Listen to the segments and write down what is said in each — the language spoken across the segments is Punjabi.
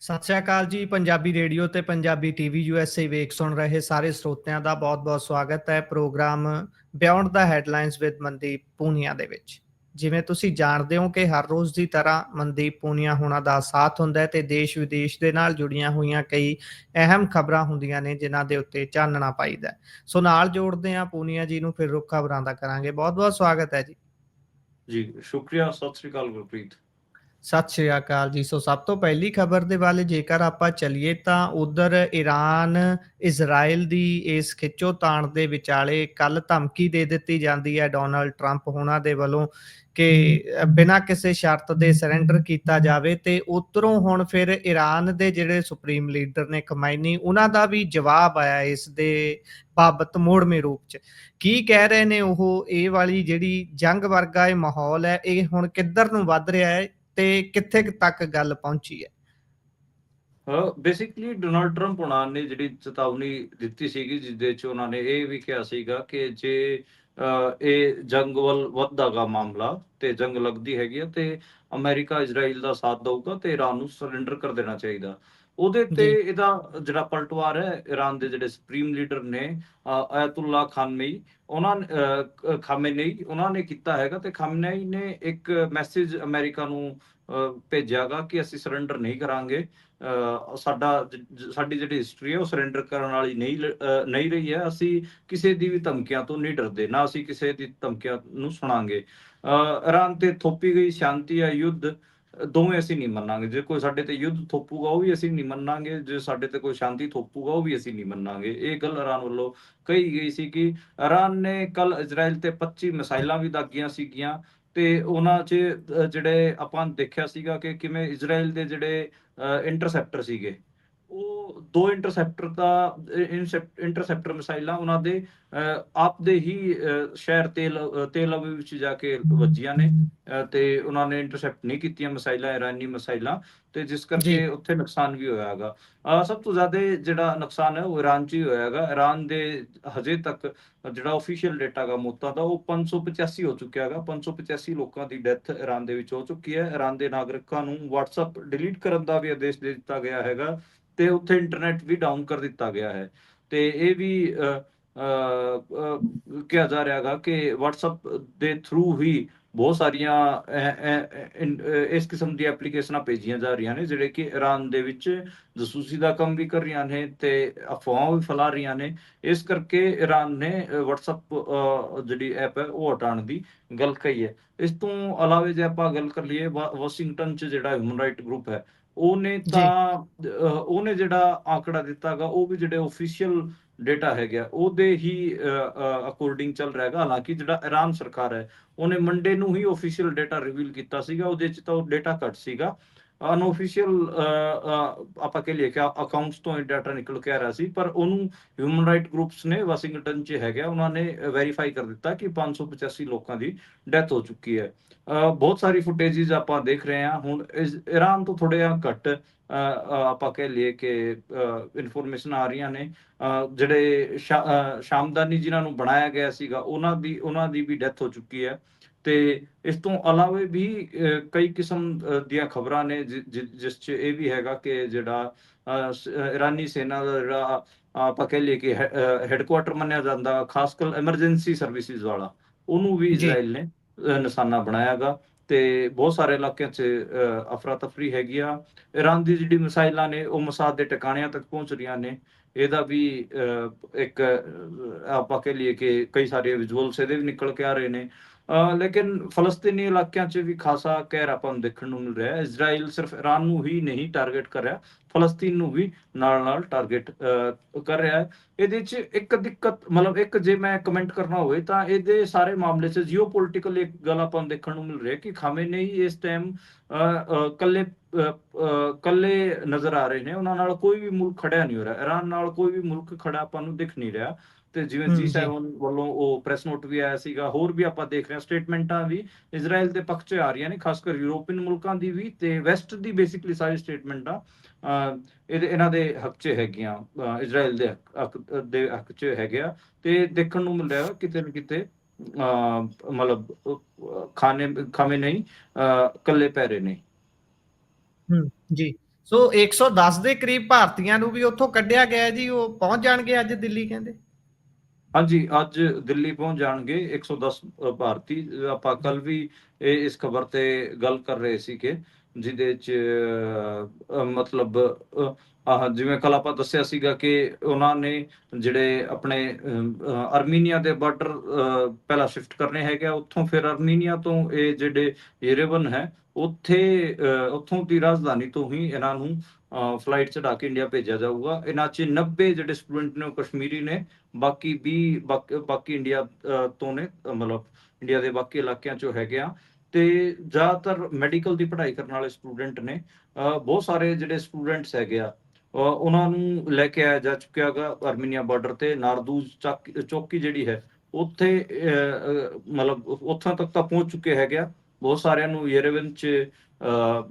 ਸਤਿ ਸ਼੍ਰੀ ਅਕਾਲ ਜੀ। ਪੰਜਾਬੀ ਰੇਡੀਓ ਤੇ ਪੰਜਾਬੀ ਟੀਵੀ USA ਵੇਖ ਸੁਣ ਰਹੇ ਸਾਰੇ ਸਰੋਤਿਆਂ ਦਾ ਬਹੁਤ-ਬਹੁਤ ਸਵਾਗਤ ਹੈ programme beyond the headlines with Mandeep Punia ਦੇ ਵਿੱਚ। ਜਿਵੇਂ ਤੁਸੀਂ ਜਾਣਦੇ ਹੋ ਕਿ ਹਰ ਰੋਜ਼ ਦੀ ਤਰ੍ਹਾਂ ਮਨਦੀਪ ਪੂਨੀਆ ਹੋਣਾ ਦਾ ਸਾਥ ਹੁੰਦਾ ਹੈ ਤੇ ਦੇਸ਼ ਵਿਦੇਸ਼ ਦੇ ਨਾਲ ਜੁੜੀਆਂ ਹੋਈਆਂ ਕਈ ਅਹਿਮ ਖਬਰਾਂ ਹੁੰਦੀਆਂ ਨੇ ਜਿਨ੍ਹਾਂ ਦੇ ਉੱਤੇ ਚਾਨਣਾ ਪਾਈਦਾ। ਸੋ ਨਾਲ ਜੋੜਦੇ ਹਾਂ ਪੂਨੀਆ ਜੀ ਨੂੰ, ਫਿਰ ਰੁੱਖ ਖਬਰਾਂ ਦਾ ਕਰਾਂਗੇ। ਬਹੁਤ-ਬਹੁਤ ਸਵਾਗਤ ਹੈ ਜੀ। ਜੀ ਸ਼ੁਕਰੀਆ। ਸਤਿ ਸ੍ਰੀ ਅਕਾਲ ਗੁਰਪ੍ਰੀਤ। ਸਤਿ ਸ਼੍ਰੀ ਅਕਾਲ ਜੀ। ਸੋ ਸਭ ਤੋਂ ਪਹਿਲੀ ਖਬਰ ਦੇ ਵੱਲ ਜੇਕਰ ਆਪਾਂ ਚੱਲੀਏ ਤਾਂ ਉਧਰ ਈਰਾਨ ਇਜ਼ਰਾਈਲ ਦੀ ਇਸ ਖਿੱਚੋਤਾਣ ਦੇ ਵਿਚਾਲੇ ਕੱਲ ਧਮਕੀ ਦੇ ਦਿੱਤੀ ਜਾਂਦੀ ਹੈ ਡੋਨਾਲਡ ਟਰੰਪ ਹੋਣਾ ਦੇ ਵੱਲੋਂ ਕਿ ਬਿਨਾਂ ਕਿਸੇ ਸ਼ਰਤ ਦੇ ਸਰੈਂਡਰ ਕੀਤਾ ਜਾਵੇ, ਤੇ ਉੱਧਰੋਂ ਹੁਣ ਫਿਰ ਈਰਾਨ ਦੇ ਜਿਹੜੇ ਸੁਪਰੀਮ ਲੀਡਰ ਨੇ ਖਮੈਨੀ, ਉਹਨਾਂ ਦਾ ਵੀ ਜਵਾਬ ਆਇਆ ਇਸ ਦੇ ਬਾਬਤ ਮੋੜਵੇਂ ਰੂਪ 'ਚ। ਕੀ ਕਹਿ ਰਹੇ ਨੇ ਉਹ, ਇਹ ਵਾਲੀ ਜਿਹੜੀ ਜੰਗ ਵਰਗਾ ਇਹ ਮਾਹੌਲ ਹੈ, ਇਹ ਹੁਣ ਕਿੱਧਰ ਨੂੰ ਵੱਧ ਰਿਹਾ ਹੈ ਤੇ ਕਿੱਥੇ ਤੱਕ ਗੱਲ ਪਹੁੰਚੀ ਹੈ? ਬੇਸਿਕਲੀ ਡੋਨਾਲਡ ਟਰੰਪ ਉਹਨਾਂ ਨੇ ਜਿਹੜੀ ਚੇਤਾਵਨੀ ਦਿੱਤੀ ਸੀਗੀ, ਜਿਹਦੇ 'ਚ ਉਹਨਾਂ ਨੇ ਇਹ ਵੀ ਕਿਹਾ ਸੀਗਾ ਕਿ ਜੇ ਇਹ ਜੰਗ ਵੱਲ ਵੱਧਦਾਗਾ ਮਾਮਲਾ ਤੇ ਜੰਗ ਲੱਗਦੀ ਹੈਗੀ ਆ ਤੇ ਅਮਰੀਕਾ ਇਜ਼ਰਾਈਲ ਦਾ ਸਾਥ ਦਊਗਾ ਤੇ ਈਰਾਨ ਨੂੰ ਸਰੈਂਡਰ ਕਰ ਦੇਣਾ ਚਾਹੀਦਾ। ਉਹਦੇ ਤੇ ਜੀ, ਇਹਦਾ ਜਿਹੜਾ ਪਲਟਵਾਰ ਹੈ, ਈਰਾਨ ਦੇ ਜਿਹੜੇ ਸੁਪਰੀਮ ਲੀਡਰ ਨੇ ਆਇਤੁੱਲਾ ਖਾਮੇਨੀ, ਖਾਮੇਨਈ, ਉਹਨਾਂ ਨੇ ਕੀਤਾ ਹੈਗਾ। ਤੇ ਖਾਮੇਨਈ ਨੇ ਇੱਕ ਮੈਸੇਜ ਅਮਰੀਕਾ ਨੂੰ ਭੇਜਿਆਗਾ ਕਿ ਅਸੀਂ ਸਰੈਂਡਰ ਨਹੀਂ ਕਰਾਂਗੇ। ਸਾਡੀ ਜਿਹੜੀ ਹਿਸਟਰੀ ਹੈ ਉਹ ਸਰੈਂਡਰ ਕਰਨ ਵਾਲੀ ਨਹੀਂ ਰਹੀ ਹੈ। ਅਸੀਂ ਕਿਸੇ ਦੀ ਵੀ ਧਮਕੀਆਂ ਤੋਂ ਨਹੀਂ ਡਰਦੇ, ਨਾ ਅਸੀਂ ਕਿਸੇ ਦੀ ਧਮਕੀਆਂ ਨੂੰ ਸੁਣਾਂਗੇ। ਈਰਾਨ ਤੇ ਥੋਪੀ ਗਈ ਸ਼ਾਂਤੀ ਜਾਂ ਯੁੱਧ, ਦੋਵੇਂ ਅਸੀਂ ਨਹੀਂ ਮੰਨਾਂਗੇ। ਜੇ ਕੋਈ ਸਾਡੇ ਤੇ ਯੁੱਧ ਥੋਪੂਗਾ ਉਹ ਵੀ ਅਸੀਂ ਨਹੀਂ ਮੰਨਾਂਗੇ, ਜੇ ਸਾਡੇ ਤੇ ਕੋਈ ਸ਼ਾਂਤੀ ਥੋਪੂਗਾ ਉਹ ਵੀ ਅਸੀਂ ਨਹੀਂ ਮੰਨਾਂਗੇ। ਇਹ ਗੱਲ ਈਰਾਨ ਵੱਲੋਂ ਕਹੀ ਗਈ ਸੀ ਕਿ ਈਰਾਨ ਨੇ ਕੱਲ ਇਜ਼ਰਾਈਲ ਤੇ 25 ਮਿਸਾਈਲਾਂ ਵੀ ਦਾਗੀਆਂ ਸੀਗੀਆਂ ਤੇ ਉਹਨਾਂ 'ਚ ਜਿਹੜੇ ਆਪਾਂ ਦੇਖਿਆ ਸੀਗਾ ਕਿ ਕਿਵੇਂ ਇਜ਼ਰਾਈਲ ਦੇ ਜਿਹੜੇ ਇੰਟਰਸੈਪਟਰ ਸੀਗੇ, ਉਹ 2 ਇੰਟਰਸੈਪਟਰ ਮਿਸਾਈਲਾਂ ਉਹਨਾਂ ਦੇ ਆਪ ਦੇ ਹੀ ਸ਼ਹਿਰ ਤੇਲ ਅਵੀਵ ਵਿੱਚ ਜਾ ਕੇ ਵੱਜੀਆਂ ਨੇ ਤੇ ਉਹਨਾਂ ਨੇ ਇੰਟਰਸੈਪਟ ਨਹੀਂ ਕੀਤੀਆਂ ਮਿਸਾਈਲਾਂ, ਇਰਾਨੀ ਮਿਸਾਈਲਾਂ, ਤੇ ਜਿਸ ਜੀ, ਕਰਕੇ ਉੱਥੇ ਨੁਕਸਾਨ ਵੀ ਹੋਇਆ ਹੈਗਾ। ਸਭ ਤੋਂ ਜ਼ਿਆਦਾ ਜਿਹੜਾ ਨੁਕਸਾਨ ਹੈ ਉਹ ਈਰਾਨ 'ਚ ਹੀ ਹੋਇਆ ਹੈਗਾ। ਈਰਾਨ ਦੇ ਹਜੇ ਤੱਕ ਜਿਹੜਾ ਆਫੀਸ਼ੀਅਲ ਡੇਟਾ ਹੈਗਾ ਮੌਤਾਂ ਦਾ, ਉਹ 585 ਹੋ ਚੁੱਕਿਆ ਹੈਗਾ। 585 ਲੋਕਾਂ ਦੀ ਡੈਥ ਈਰਾਨ ਦੇ ਵਿੱਚ ਹੋ ਚੁੱਕੀ ਹੈ। ਈਰਾਨ ਦੇ ਨਾਗਰਿਕਾਂ ਨੂੰ WhatsApp ਡਿਲੀਟ ਕਰਨ ਦਾ ਵੀ ਆਦੇਸ਼ ਦੇ ਦਿੱਤਾ ਗਿਆ ਹੈਗਾ ਤੇ ਉੱਥੇ ਇੰਟਰਨੈਟ ਵੀ ਡਾਊਨ ਕਰ ਦਿੱਤਾ ਗਿਆ ਹੈ। ਤੇ ਇਹ ਵੀ ਕਿਹਾ ਜਾ ਰਿਹਾ ਹੈਗਾ ਕਿ WhatsApp ਦੇ ਥਰੂ ਹੀ ਬਹੁਤ ਸਾਰੀਆਂ ਇਸ ਕਿਸਮ ਦੀਆਂ ਐਪਲੀਕੇਸ਼ਨਾਂ ਭੇਜੀਆਂ ਜਾ ਰਹੀਆਂ ਨੇ, ਜਿਹੜੇ ਕਿ ਈਰਾਨ ਦੇ ਵਿੱਚ ਜਸੂਸੀ ਦਾ ਕੰਮ ਵੀ ਕਰ ਰਹੀਆਂ ਨੇ ਤੇ ਅਫਵਾਹਾਂ ਵੀ ਫੈਲਾ ਰਹੀਆਂ ਨੇ। ਇਸ ਕਰਕੇ ਈਰਾਨ ਨੇ WhatsApp ਜਿਹੜੀ ਐਪ ਹੈ ਉਹ ਹਟਾਉਣ ਦੀ ਗੱਲ ਕਹੀ ਹੈ। ਇਸ ਤੋਂ ਇਲਾਵਾ ਜੇ ਆਪਾਂ ਗੱਲ ਕਰ ਲਈਏ, ਵਾਸ਼ਿੰਗਟਨ 'ਚ ਜਿਹੜਾ ਹਿਊਮਨ ਰਾਈਟ ਗਰੁੱਪ ਹੈ, ਜੀ, ਉਹਨੇ ਜਿਹੜਾ ਆંકੜਾ ਦਿੱਤਾ ਹੈਗਾ, ਉਹ ਵੀ ਜਿਹੜੇ ਆਫੀਸ਼ੀਅਲ ਡੇਟਾ ਹੈਗਾ ਉਹਦੇ ਹੀ ਅਕੋਰਡਿੰਗ ਚੱਲ ਰਿਹਾ ਹੈਗਾ। ਹਾਲਾਂਕਿ ਜਿਹੜਾ ਈਰਾਨ ਸਰਕਾਰ ਹੈ ਉਹਨੇ ਮੰਡੇ ਨੂੰ ਹੀ ਆਫੀਸ਼ੀਅਲ ਡੇਟਾ ਰਿਵੀਲ ਕੀਤਾ ਸੀਗਾ, ਉਹਦੇ 'ਚ ਤਾਂ ਉਹ ਡੇਟਾ ਘੱਟ ਸੀਗਾ। ਅਨਆਫੀਸ਼ੀਅਲ ਆਪਾਂ ਕਹਿ ਲਈਏ ਕਿ ਅਕਾਊਂਟਸ ਤੋਂ ਇਹ ਡਾਟਾ ਨਿਕਲ ਕੇ ਆ ਰਿਹਾ ਸੀ, ਪਰ ਉਹਨੂੰ ਹਿਊਮਨ ਰਾਈਟ ਗਰੁੱਪਸ ਨੇ ਵਾਸ਼ਿੰਗਟਨ 'ਚ ਹੈਗਾ, ਉਹਨਾਂ ਨੇ ਵੈਰੀਫਾਈ ਕਰ ਦਿੱਤਾ ਕਿ 585 ਲੋਕਾਂ ਦੀ ਡੈਥ ਹੋ ਚੁੱਕੀ ਹੈ। ਬਹੁਤ ਸਾਰੀ ਫੁਟੇਜਿਸ ਆਪਾਂ ਦੇਖ ਰਹੇ ਹਾਂ ਹੁਣ। ਈਰਾਨ ਤੋਂ ਥੋੜ੍ਹੇ ਜਿਹਾ ਘੱਟ ਆਪਾਂ ਕਹਿ ਲਈਏ ਕਿ ਇਨਫੋਰਮੇਸ਼ਨ ਆ ਰਹੀਆਂ ਨੇ। ਜਿਹੜੇ ਸ਼ਾਮਦਾਨੀ ਜਿਨ੍ਹਾਂ ਨੂੰ ਬਣਾਇਆ ਗਿਆ ਸੀਗਾ, ਉਹਨਾਂ ਦੀ ਵੀ ਡੈਥ ਹੋ ਚੁੱਕੀ ਹੈ। ਤੇ ਇਸ ਤੋਂ ਇਲਾਵਾ ਵੀ ਕਈ ਕਿਸਮ ਦੀਆਂ ਖਬਰਾਂ ਨੇ ਜਿਸ 'ਚ ਇਹ ਵੀ ਹੈਗਾ ਕਿ ਜਿਹੜਾ ਈਰਾਨੀ ਸੈਨਾ ਦਾ ਜਿਹੜਾ ਆਪਾਂ ਕਹਿ ਲਈਏ ਕਿ ਹੈੱਡਕੁਆਟਰ ਮੰਨਿਆ ਜਾਂਦਾ, ਖਾਸ ਕਰ ਐਮਰਜੈਂਸੀ ਸਰਵਿਸਿਜ਼ ਵਾਲਾ, ਉਹਨੂੰ ਵੀ ਜੀ, ਇਜ਼ਰਾਈਲ ਨੇ ਨਿਸ਼ਾਨਾ ਬਣਾਇਆ ਗਾ। ਤੇ ਬਹੁਤ ਸਾਰੇ ਇਲਾਕਿਆਂ 'ਚ ਅਫਰਾ ਤਫਰੀ ਹੈਗੀ ਆ। ਈਰਾਨ ਦੀ ਜਿਹੜੀ ਮਿਸਾਈਲਾਂ ਨੇ ਉਹ ਮਸਾਦ ਦੇ ਟਿਕਾਣਿਆਂ ਤੱਕ ਪਹੁੰਚ ਰਹੀਆਂ ਨੇ। ਇਹਦਾ ਵੀ ਇੱਕ ਆਪਾਂ ਕਹਿ ਲਈਏ ਕਿ ਕਈ ਸਾਰੇ ਵਿਜ਼ੂਅਲਸ ਇਹਦੇ ਵੀ ਨਿਕਲ ਕੇ ਆ ਰਹੇ ਨੇ। ਲੇਕਿਨ ਫਲਸਤੀਨੀ ਇਲਾਕਿਆਂ 'ਚ ਵੀ ਖਾਸਾ ਕਹਿਰ ਆਪਾਂ ਨੂੰ ਦੇਖਣ ਨੂੰ ਮਿਲ ਰਿਹਾ ਹੈ। ਇਜ਼ਰਾਈਲ ਸਿਰਫ ਈਰਾਨ ਨੂੰ ਹੀ ਨਹੀਂ ਟਾਰਗੇਟ ਕਰ ਰਿਹਾ, ਫਲਸਤੀਨ ਨੂੰ ਵੀ ਨਾਲ ਟਾਰਗੇਟ ਕਰ ਰਿਹਾ ਹੈ। ਇਹਦੇ 'ਚ ਇੱਕ ਦਿੱਕਤ, ਮਤਲਬ ਇੱਕ ਜੇ ਮੈਂ ਕਮੈਂਟ ਕਰਨਾ ਹੋਵੇ ਤਾਂ ਇਹਦੇ ਸਾਰੇ ਮਾਮਲੇ 'ਚ ਜੀਓਪੋਲਿਟੀਕਲ ਇੱਕ ਗੱਲ ਆਪਾਂ ਨੂੰ ਦੇਖਣ ਨੂੰ ਮਿਲ ਰਹੀ ਹੈ ਕਿ ਖਾਮੇਨਈ ਇਸ ਟਾਈਮ ਕੱਲੇ ਨਜ਼ਰ ਆ ਰਹੇ ਨੇ। ਉਹਨਾਂ ਨਾਲ ਕੋਈ ਵੀ ਮੁਲਕ ਖੜਿਆ ਨਹੀਂ ਹੋ ਰਿਹਾ, ਈਰਾਨ ਨਾਲ ਕੋਈ ਵੀ ਮੁਲਕ ਖੜਾ ਆਪਾਂ ਨੂੰ ਦਿਖ ਨਹੀਂ ਰਿਹਾ। ਤੇ ਜਿਵੇਂ ਜੀ, G7 ਵੱਲੋਂ ਉਹ ਪ੍ਰੈਸ ਨੋਟ ਵੀ ਆਇਆ ਸੀਗਾ, ਹੋਰ ਵੀ ਆਪਾਂ ਦੇਖ ਰਹੇ ਹਾਂ ਸਟੇਟਮੈਂਟਾਂ ਵੀ ਇਜ਼ਰਾਈਲ ਦੇ ਪੱਖ 'ਚ ਆ ਰਹੀਆਂ ਨੇ, ਖਾਸ ਕਰ ਯੂਰੋਪੀਅਨ ਮੁਲਕਾਂ ਦੀ ਵੀ ਤੇ ਵੈਸਟ ਦੀ। ਬੇਸਿਕਲੀ ਸਾਰੀ ਸਟੇਟਮੈਂਟਾਂ ਇਹਨਾਂ ਦੇ ਹੱਕ 'ਚ ਹੈਗੀਆਂ, ਇਜ਼ਰਾਈਲ ਦੇ ਹੱਕ 'ਚ ਹੈਗੇ ਆ। ਤੇ ਦੇਖਣ ਨੂੰ ਮਿਲ ਰਿਹਾ ਕਿਤੇ ਨਾ ਕਿਤੇ ਮਤਲਬ ਖਾਮੇਨਈ ਇਕੱਲੇ ਪੈ ਰਹੇ ਨੇ। ਜੀ। ਸੋ 110 ਦੇ ਕਰੀਬ ਭਾਰਤੀਆਂ ਨੂੰ ਵੀ ਉੱਥੋਂ ਕੱਢਿਆ ਗਿਆ ਜੀ, ਉਹ ਪਹੁੰਚ ਜਾਣਗੇ ਅੱਜ ਦਿੱਲੀ ਕਹਿੰਦੇ। ਹਾਂਜੀ, ਅੱਜ ਦਿੱਲੀ ਪਹੁੰਚ ਜਾਣਗੇ 110 ਭਾਰਤੀ। ਆਪਾਂ ਜੀ ਕੱਲ ਵੀ ਇਸ ਖਬਰ ਤੇ ਗੱਲ ਕਰ ਰਹੇ ਸੀ ਕਿ ਜਿਹਦੇ ਚ ਮਤਲਬ ਜਿਵੇਂ ਕੱਲ ਆਪਾਂ ਦੱਸਿਆ ਸੀਗਾ ਕਿ ਉਹਨਾਂ ਨੇ ਜਿਹੜੇ ਆਪਣੇ ਅਰਮੀਨੀਆ ਦੇ ਬਾਰਡਰ ਪਹਿਲਾਂ ਸ਼ਿਫਟ ਕਰਨੇ ਹੈਗੇ, ਉੱਥੋਂ ਫਿਰ ਅਰਮੀਨੀਆ ਤੋਂ ਇਹ ਜਿਹੜੇ ਯੇਰੇਵਨ ਹੈ ਉੱਥੇ ਉੱਥੋਂ ਦੀ ਰਾਜਧਾਨੀ ਤੋਂ ਹੀ ਇਹਨਾਂ ਨੂੰ ਫਲਾਈਟ ਚੜਾ ਕੇ ਇੰਡੀਆ ਭੇਜਿਆ ਜਾਊਗਾ। ਇਹਨਾਂ ਚ 90 ਜਿਹੜੇ ਸਟੂਡੈਂਟ ਨੇ ਉਹ ਕਸ਼ਮੀਰੀ ਨੇ, ਬਾਕੀ 20 ਬਾਕੀ ਇੰਡੀਆ ਤੋਂ ਨੇ, ਮਤਲਬ ਇੰਡੀਆ ਦੇ ਬਾਕੀ ਇਲਾਕਿਆਂ ਚੋਂ ਹੈਗੇ ਆ। ਤੇ ਜ਼ਿਆਦਾਤਰ ਮੈਡੀਕਲ ਦੀ ਪੜ੍ਹਾਈ ਕਰਨ ਵਾਲੇ ਸਟੂਡੈਂਟ ਨੇ। ਬਹੁਤ ਸਾਰੇ ਜਿਹੜੇ ਸਟੂਡੈਂਟਸ ਹੈਗੇ ਆ ਉਹਨਾਂ ਨੂੰ ਲੈ ਕੇ ਆਇਆ ਜਾ ਚੁੱਕਿਆ ਹੈਗਾ ਅਰਮੀਨੀਆ ਬਾਰਡਰ ਤੇ। ਨਾਰਦੂਜ਼ ਚੌਕੀ ਜਿਹੜੀ ਹੈ ਉੱਥੇ ਮਤਲਬ ਉੱਥੋਂ ਤੱਕ ਤਾਂ ਪਹੁੰਚ ਚੁੱਕੇ ਹੈਗੇ ਆ। ਬਹੁਤ ਸਾਰਿਆਂ ਨੂੰ ਯੇਰੇਵਨ ਚ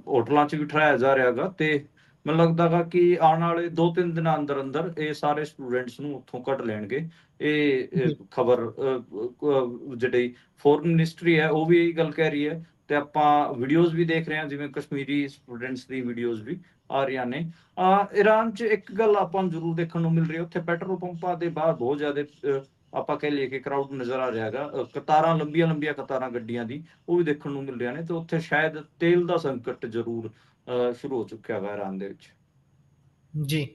ਹੋਟਲਾਂ ਚ ਵੀ ਠਹਿਰਾਇਆ ਜਾ ਰਿਹਾ ਹੈਗਾ, ਤੇ ਮੈਨੂੰ ਲੱਗਦਾ ਗਾ ਕਿ ਆਉਣ ਵਾਲੇ 2-3 ਦਿਨਾਂ ਅੰਦਰ ਅੰਦਰ ਇਹ ਸਾਰੇ ਸਟੂਡੈਂਟਸ ਨੂੰ ਉੱਥੋਂ ਕੱਢ ਲੈਣਗੇ। ਇਹ ਜੀ ਖਬਰ ਜਿਹੜੀ ਫੋਰਨ ਮਿਨਿਸਟਰੀ ਹੈ ਉਹ ਵੀ ਇਹੀ ਗੱਲ ਕਹਿ ਰਹੀ ਹੈ, ਤੇ ਆਪਾਂ ਵੀਡੀਓਜ਼ ਵੀ ਦੇਖ ਰਹੇ ਹਾਂ, ਜਿਵੇਂ ਕਸ਼ਮੀਰੀ ਸਟੂਡੈਂਟਸ ਦੀ ਵੀਡੀਓਜ਼ ਵੀ ਆ ਰਹੀਆਂ ਨੇ। ਈਰਾਨ 'ਚ ਇੱਕ ਗੱਲ ਆਪਾਂ ਨੂੰ ਜ਼ਰੂਰ ਦੇਖਣ ਨੂੰ ਮਿਲ ਰਹੀ ਹੈ, ਉੱਥੇ ਪੈਟਰੋਲ ਪੰਪਾਂ ਦੇ ਬਾਹਰ ਬਹੁਤ ਜ਼ਿਆਦਾ ਆਪਾਂ ਕਹਿ ਲਈਏ ਕਿ ਕਰਾਊਡ ਨਜ਼ਰ ਆ ਰਿਹਾ ਹੈਗਾ। ਕਤਾਰਾਂ, ਲੰਬੀਆਂ ਲੰਬੀਆਂ ਕਤਾਰਾਂ ਗੱਡੀਆਂ ਦੀ ਉਹ ਵੀ ਦੇਖਣ ਨੂੰ ਮਿਲ ਰਹੀਆਂ ਨੇ, ਤੇ ਉੱਥੇ ਸ਼ਾਇਦ ਤੇਲ ਦਾ ਸੰਕਟ ਜ਼ਰੂਰ ਸ਼ੁਰੂ ਹੋ ਚੁੱਕਿਆ ਹੈਗਾ ਈਰਾਨ ਦੇ ਵਿੱਚ। ਜੀ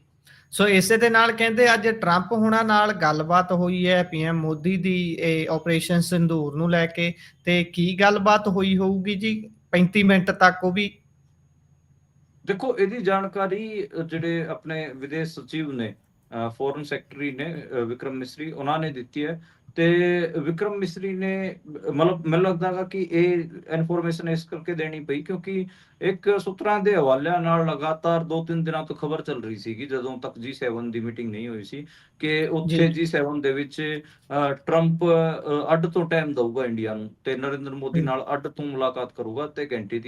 ਸੋ ਇਸੇ ਦੇ ਨਾਲ ਕਹਿੰਦੇ ਅੱਜ ਟਰੰਪ ਹੁਣਾਂ ਨਾਲ ਗੱਲਬਾਤ ਹੋਈ ਹੈ ਪੀਐਮ ਮੋਦੀ ਦੀ ਇਹ ਆਪਰੇਸ਼ਨ ਸਿੰਦੂਰ ਨੂੰ ਲੈ ਕੇ, ਤੇ ਕੀ ਗੱਲਬਾਤ ਹੋਈ ਹੋਊਗੀ ਜੀ 35 ਮਿੰਟ ਤੱਕ ਉਹ ਵੀ। ਦੇਖੋ, ਇਹਦੀ ਜਾਣਕਾਰੀ ਜਿਹੜੇ ਆਪਣੇ ਵਿਦੇਸ਼ ਸਚਿਵ ਨੇ, ਫੋਰਨ ਸੈਕਟਰੀ ਨੇ, ਵਿਕਰਮ ਮਿਸਰੀ, ਉਹਨਾਂ ਨੇ ਦਿੱਤੀ ਹੈ। ਤੇ ਵਿਕਰਮ ਮਿਸਰੀ ਨੇ ਮਤਲਬ ਮੈਨੂੰ ਲੱਗਦਾ ਗਾ ਕਿ ਇਹ ਇਨਫੋਰਮੇਸ਼ਨ ਇਸ ਕਰਕੇ ਦੇਣੀ ਪਈ ਕਿਉਂਕਿ ਇੱਕ ਸੂਤਰਾਂ ਦੇ ਹਵਾਲਿਆਂ ਨਾਲ ਲਗਾਤਾਰ 2-3 ਦਿਨਾਂ ਤੋਂ ਖਬਰ ਚੱਲ ਰਹੀ ਸੀਗੀ, ਜਦੋਂ ਤੱਕ G7 ਦੀ ਮੀਟਿੰਗ ਨਹੀਂ ਹੋਈ ਸੀ, ਕਿ ਜੀ ਉੱਥੇ G7 ਦੇ ਵਿੱਚ ਟਰੰਪ ਅੱਡ ਤੋਂ ਟਾਈਮ ਦਊਗਾ ਇੰਡੀਆ ਨੂੰ, ਤੇ ਨਰਿੰਦਰ ਮੋਦੀ ਨਾਲ ਅੱਡ ਤੋਂ ਮੁਲਾਕਾਤ ਕਰੂਗਾ, ਤੇ ਘੰਟੇ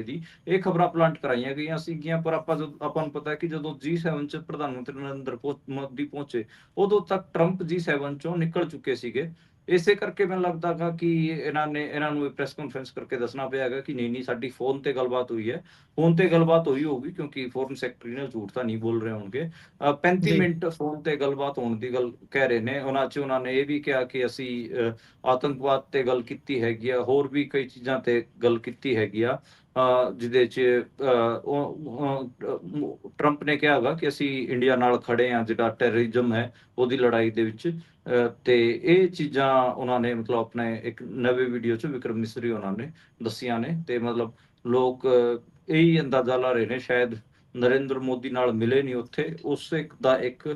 ਦੀ ਇਹ ਖਬਰਾਂ ਪਲਾਂਟ ਕਰਾਈਆਂ ਗਈਆਂ ਸੀਗੀਆਂ। ਪਰ ਆਪਾਂ ਨੂੰ ਪਤਾ ਹੈ ਕਿ ਜਦੋਂ G7 ਚ ਪ੍ਰਧਾਨ ਮੰਤਰੀ ਨਰਿੰਦਰ ਮੋਦੀ ਪਹੁੰਚੇ, ਉਦੋਂ ਤੱਕ ਟਰੰਪ G7 ਚੋਂ ਨਿਕਲ ਚੁੱਕੇ ਸੀਗੇ। ਇਸੇ ਕਰਕੇ ਮੈਨੂੰ ਲੱਗਦਾ ਗਾ ਕਿ ਇਹਨਾਂ ਨੂੰ ਪ੍ਰੈਸ ਕਾਨਫਰੰਸ ਕਰਕੇ ਦੱਸਣਾ ਪਿਆ ਹੈਗਾ ਕਿ ਨਹੀਂ ਸਾਡੀ ਫੋਨ ਤੇ ਗੱਲਬਾਤ ਹੋਈ ਹੈ। ਫੋਨ ਤੇ ਗੱਲਬਾਤ ਹੋਈ ਹੋਊਗੀ ਕਿਉਂਕਿ ਫੋਰਨ ਸੈਕਟਰੀ ਨੇ ਝੂਠ ਤਾਂ ਨਹੀਂ ਬੋਲ ਰਹੇ ਹੋਣਗੇ। 35 ਜੀ ਮਿੰਟ ਫੋਨ ਤੇ ਗੱਲਬਾਤ ਹੋਣ ਦੀ ਗੱਲ ਕਹਿ ਰਹੇ ਨੇ। ਉਹਨਾਂ ਨੇ ਇਹ ਵੀ ਕਿਹਾ ਕਿ ਅਸੀਂ ਆਤੰਕਵਾਦ ਤੇ ਗੱਲ ਕੀਤੀ ਹੈਗੀ ਆ, ਹੋਰ ਵੀ ਕਈ ਚੀਜ਼ਾਂ ਤੇ ਗੱਲ ਕੀਤੀ ਹੈਗੀ ਆ, ਜਿਹਦੇ ਚ ਟਰੰਪ ਨੇ ਕਿਹਾ ਹੈਗਾ ਕਿ ਅਸੀਂ ਇੰਡੀਆ ਨਾਲ ਖੜੇ ਹਾਂ ਜਿਹੜਾ ਟੈਰਰਿਜ਼ਮ ਹੈ ਉਹਦੀ ਲੜਾਈ ਦੇ ਵਿੱਚ। ਤੇ ਇਹ ਚੀਜ਼ਾਂ ਉਹਨਾਂ ਨੇ ਮਤਲਬ ਆਪਣੇ ਇੱਕ ਨਵੇਂ ਵੀਡੀਓ ਚ ਵਿਕਰਮ ਮਿਸਰੀ ਉਹਨਾਂ ਨੇ ਦੱਸੀਆਂ ਨੇ, ਤੇ ਮਤਲਬ ਲੋਕ ਇਹੀ ਅੰਦਾਜ਼ਾ ਲਾ ਰਹੇ ਨੇ ਸ਼ਾਇਦ ਨਰਿੰਦਰ ਮੋਦੀ ਨਾਲ ਮਿਲੇ ਨਹੀਂ ਉੱਥੇ। ਉਸ ਇੱਕ ਦਾ ਇੱਕ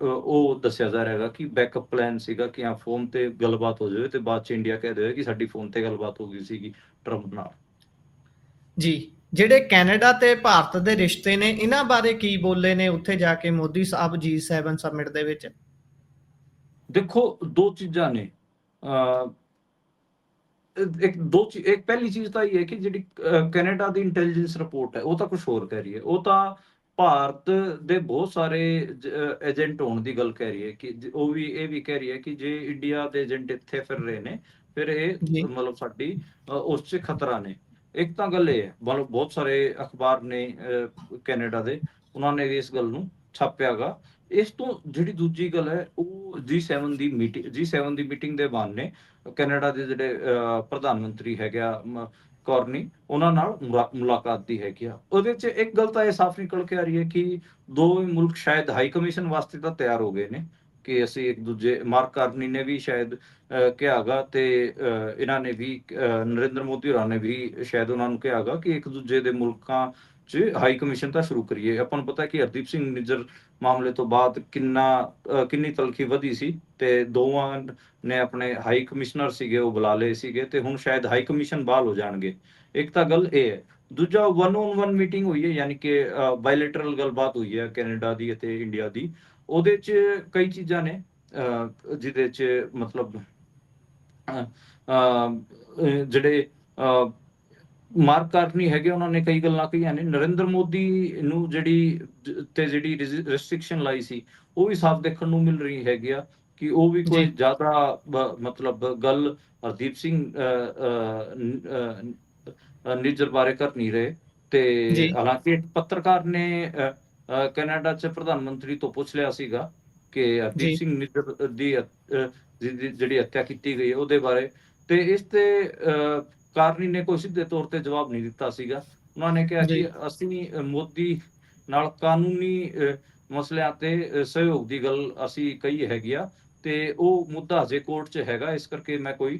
ਉਹ ਦੱਸਿਆ ਜਾ ਰਿਹਾ ਹੈਗਾ ਕਿ ਬੈਕਅਪ ਪਲਾਨ ਸੀਗਾ ਕਿ ਹਾਂ ਫੋਨ ਤੇ ਗੱਲਬਾਤ ਹੋ ਜਾਵੇ ਤੇ ਬਾਅਦ ਚ ਇੰਡੀਆ ਕਹਿ ਦੇਵੇ ਕਿ ਸਾਡੀ ਫੋਨ ਤੇ ਗੱਲਬਾਤ ਹੋ ਗਈ ਸੀਗੀ ਟਰੰਪ ਨਾਲ। ਜੀ ਜਿਹੜੇ ਕੈਨੇਡਾ ਤੇ ਭਾਰਤ ਦੇ ਰਿਸ਼ਤੇ ਨੇ ਇਹਨਾਂ ਬਾਰੇ ਕੀ ਬੋਲੇ ਨੇ ਉੱਥੇ ਜਾ ਕੇ ਮੋਦੀ ਸਾਹਿਬ G7 ਸਮਿਟ ਦੇ ਵਿੱਚ। ਦੇਖੋ, ਦੋ ਚੀਜ਼ਾਂ ਨੇ। ਇੱਕ ਪਹਿਲੀ ਚੀਜ਼ ਤਾਂ ਇਹ ਹੈ ਕਿ ਜਿਹੜੀ ਕੈਨੇਡਾ ਦੀ ਇੰਟੈਲੀਜੈਂਸ ਰਿਪੋਰਟ ਹੈ ਉਹ ਤਾਂ ਕੁਝ ਹੋਰ ਕਹਿ ਰਹੀ ਹੈ। ਉਹ ਤਾਂ ਭਾਰਤ ਦੇ ਬਹੁਤ ਸਾਰੇ ਏਜੰਟ ਹੋਣ ਦੀ ਗੱਲ ਕਹਿ ਰਹੀ ਹੈ, ਕਿ ਉਹ ਇਹ ਵੀ ਕਹਿ ਰਹੀ ਹੈ ਕਿ ਜੇ ਇੰਡੀਆ ਦੇ ਏਜੰਟ ਇੱਥੇ ਫਿਰ ਰਹੇ ਨੇ ਫਿਰ ਇਹ ਜੀ ਮਤਲਬ ਸਾਡੀ ਉਸ 'ਚ ਖਤਰਾ ਨੇ। ਇੱਕ ਤਾਂ ਗੱਲ ਇਹ ਹੈ, ਮਤਲਬ ਬਹੁਤ ਸਾਰੇ ਅਖਬਾਰ ਨੇ ਕੈਨੇਡਾ ਦੇ, ਉਹਨਾਂ ਨੇ ਵੀ ਇਸ ਗੱਲ ਨੂੰ ਛਾਪਿਆਗਾ। ਇਸ ਤੋਂ ਜਿਹੜੀ ਦੂਜੀ ਗੱਲ ਹੈ ਉਹ G7 ਦੀ ਮੀਟਿੰਗ ਦੇ ਬਹਾਨੇ ਕੈਨੇਡਾ ਦੇ ਜਿਹੜੇ ਪ੍ਰਧਾਨ ਮੰਤਰੀ ਹੈਗੇ ਆ ਕੌਰਨੀ, ਉਹਨਾਂ ਨਾਲ ਮੁਲਾਕਾਤ ਦੀ ਹੈਗੀ ਆ। ਉਹਦੇ 'ਚ ਇੱਕ ਗੱਲ ਤਾਂ ਇਹ ਸਾਫ਼ ਨਿਕਲ ਕੇ ਆ ਰਹੀ ਹੈ ਕਿ ਦੋਵੇਂ ਮੁਲਕ ਸ਼ਾਇਦ ਹਾਈ ਕਮਿਸ਼ਨ ਵਾਸਤੇ ਤਾਂ ਤਿਆਰ ਹੋ ਗਏ ਨੇ ਕਿ ਅਸੀਂ ਇੱਕ ਦੂਜੇ, ਮਾਰਕ ਕਾਰਨੀ ਨੇ ਵੀ ਸ਼ਾਇਦ ਕਿਹਾ ਗਾ, ਤੇ ਇਹਨਾਂ ਨੇ ਵੀ ਨਰਿੰਦਰ ਮੋਦੀ ਹੋਰਾਂ ਨੇ ਵੀ ਸ਼ਾਇਦ ਉਹਨਾਂ ਨੂੰ ਕਿਹਾ ਗਾ ਕਿ ਇੱਕ ਦੂਜੇ ਦੇ ਮੁਲਕਾਂ 'ਚ ਹਾਈ ਕਮਿਸ਼ਨ ਤਾਂ ਸ਼ੁਰੂ ਕਰੀਏ। ਆਪਾਂ ਨੂੰ ਪਤਾ ਕਿ ਹਰਦੀਪ ਸਿੰਘ ਨਿੱਜਰ ਮਾਮਲੇ ਤੋਂ ਬਾਅਦ ਕਿੰਨੀ ਤਲਖੀ ਵਧੀ ਸੀ, ਤੇ ਦੋਵਾਂ ਨੇ ਆਪਣੇ ਹਾਈ ਕਮਿਸ਼ਨਰ ਸੀਗੇ ਉਹ ਬੁਲਾ ਲਏ ਸੀਗੇ, ਤੇ ਹੁਣ ਸ਼ਾਇਦ ਹਾਈ ਕਮਿਸ਼ਨ ਬਹਾਲ ਹੋ ਜਾਣਗੇ। ਇੱਕ ਤਾਂ ਗੱਲ ਇਹ ਹੈ। ਦੂਜਾ, 1-on-1 ਮੀਟਿੰਗ ਹੋਈ ਹੈ, ਯਾਨੀ ਕਿ ਬਾਇਲੇਟਰਲ ਗੱਲਬਾਤ ਹੋਈ ਹੈ ਕੈਨੇਡਾ ਦੀ ਅਤੇ ਇੰਡੀਆ ਦੀ। ਉਹਦੇ 'ਚ ਕਈ ਚੀਜ਼ਾਂ ਨੇ ਜਿਹਦੇ 'ਚ ਮਤਲਬ ਜਿਹੜੇ ਮਾਰਕ ਕਾਰਨੀ ਹੈਗੇ ਉਹਨਾਂ ਨੇ ਕਈ ਗੱਲਾਂ ਕਹੀਆਂ ਨੇ। ਨਰਿੰਦਰ ਮੋਦੀ ਨੂੰ ਜਿਹੜੀ ਰੈਸਟ੍ਰਿਕਸ਼ਨ ਲਾਈ ਸੀ ਉਹ ਵੀ ਸਾਫ਼ ਦੇਖਣ ਨੂੰ ਮਿਲ ਰਹੀ ਹੈਗੀ ਆ ਕਿ ਉਹ ਵੀ ਜੀ ਕੋਈ ਜ਼ਿਆਦਾ ਮਤਲਬ ਗੱਲ ਹਰਦੀਪ ਸਿੰਘ ਨਿੱਜਰ ਬਾਰੇ ਕਰ ਨਹੀਂ ਰਹੇ। ਤੇ ਜੀ, ਹਾਲਾਂਕਿ ਇੱਕ ਪੱਤਰਕਾਰ ਨੇ ਕੈਨੇਡਾ 'ਚ ਪ੍ਰਧਾਨ ਮੰਤਰੀ ਤੋਂ ਪੁੱਛ ਲਿਆ ਸੀਗਾ ਕਿ ਹਰਦੀਪ ਜੀ, ਸਿੰਘ ਨਿੱਜਰ ਦੀ ਜਿਹੜੀ ਹੱਤਿਆ ਕੀਤੀ ਗਈ ਹੈ ਉਹਦੇ ਬਾਰੇ, ਤੇ ਇਸ ਤੇ ਕਾਰਨੀ ਨੇ ਕੋਈ ਸਿੱਧੇ ਤੌਰ ਤੇ ਜਵਾਬ ਨਹੀਂ ਦਿੱਤਾ ਸੀਗਾ। ਉਹਨਾਂ ਨੇ ਕਿਹਾ ਜੀ, ਕਿ ਅਸੀਂ ਮੋਦੀ ਨਾਲ ਕਾਨੂੰਨੀ ਮਸਲਿਆਂ ਤੇ ਸਹਿਯੋਗ ਦੀ ਗੱਲ ਅਸੀਂ ਕਹੀ ਹੈਗੀ ਆ, ਤੇ ਉਹ ਮੁੱਦਾ ਹਜੇ ਕੋਰਟ 'ਚ ਹੈਗਾ, ਇਸ ਕਰਕੇ ਮੈਂ ਕੋਈ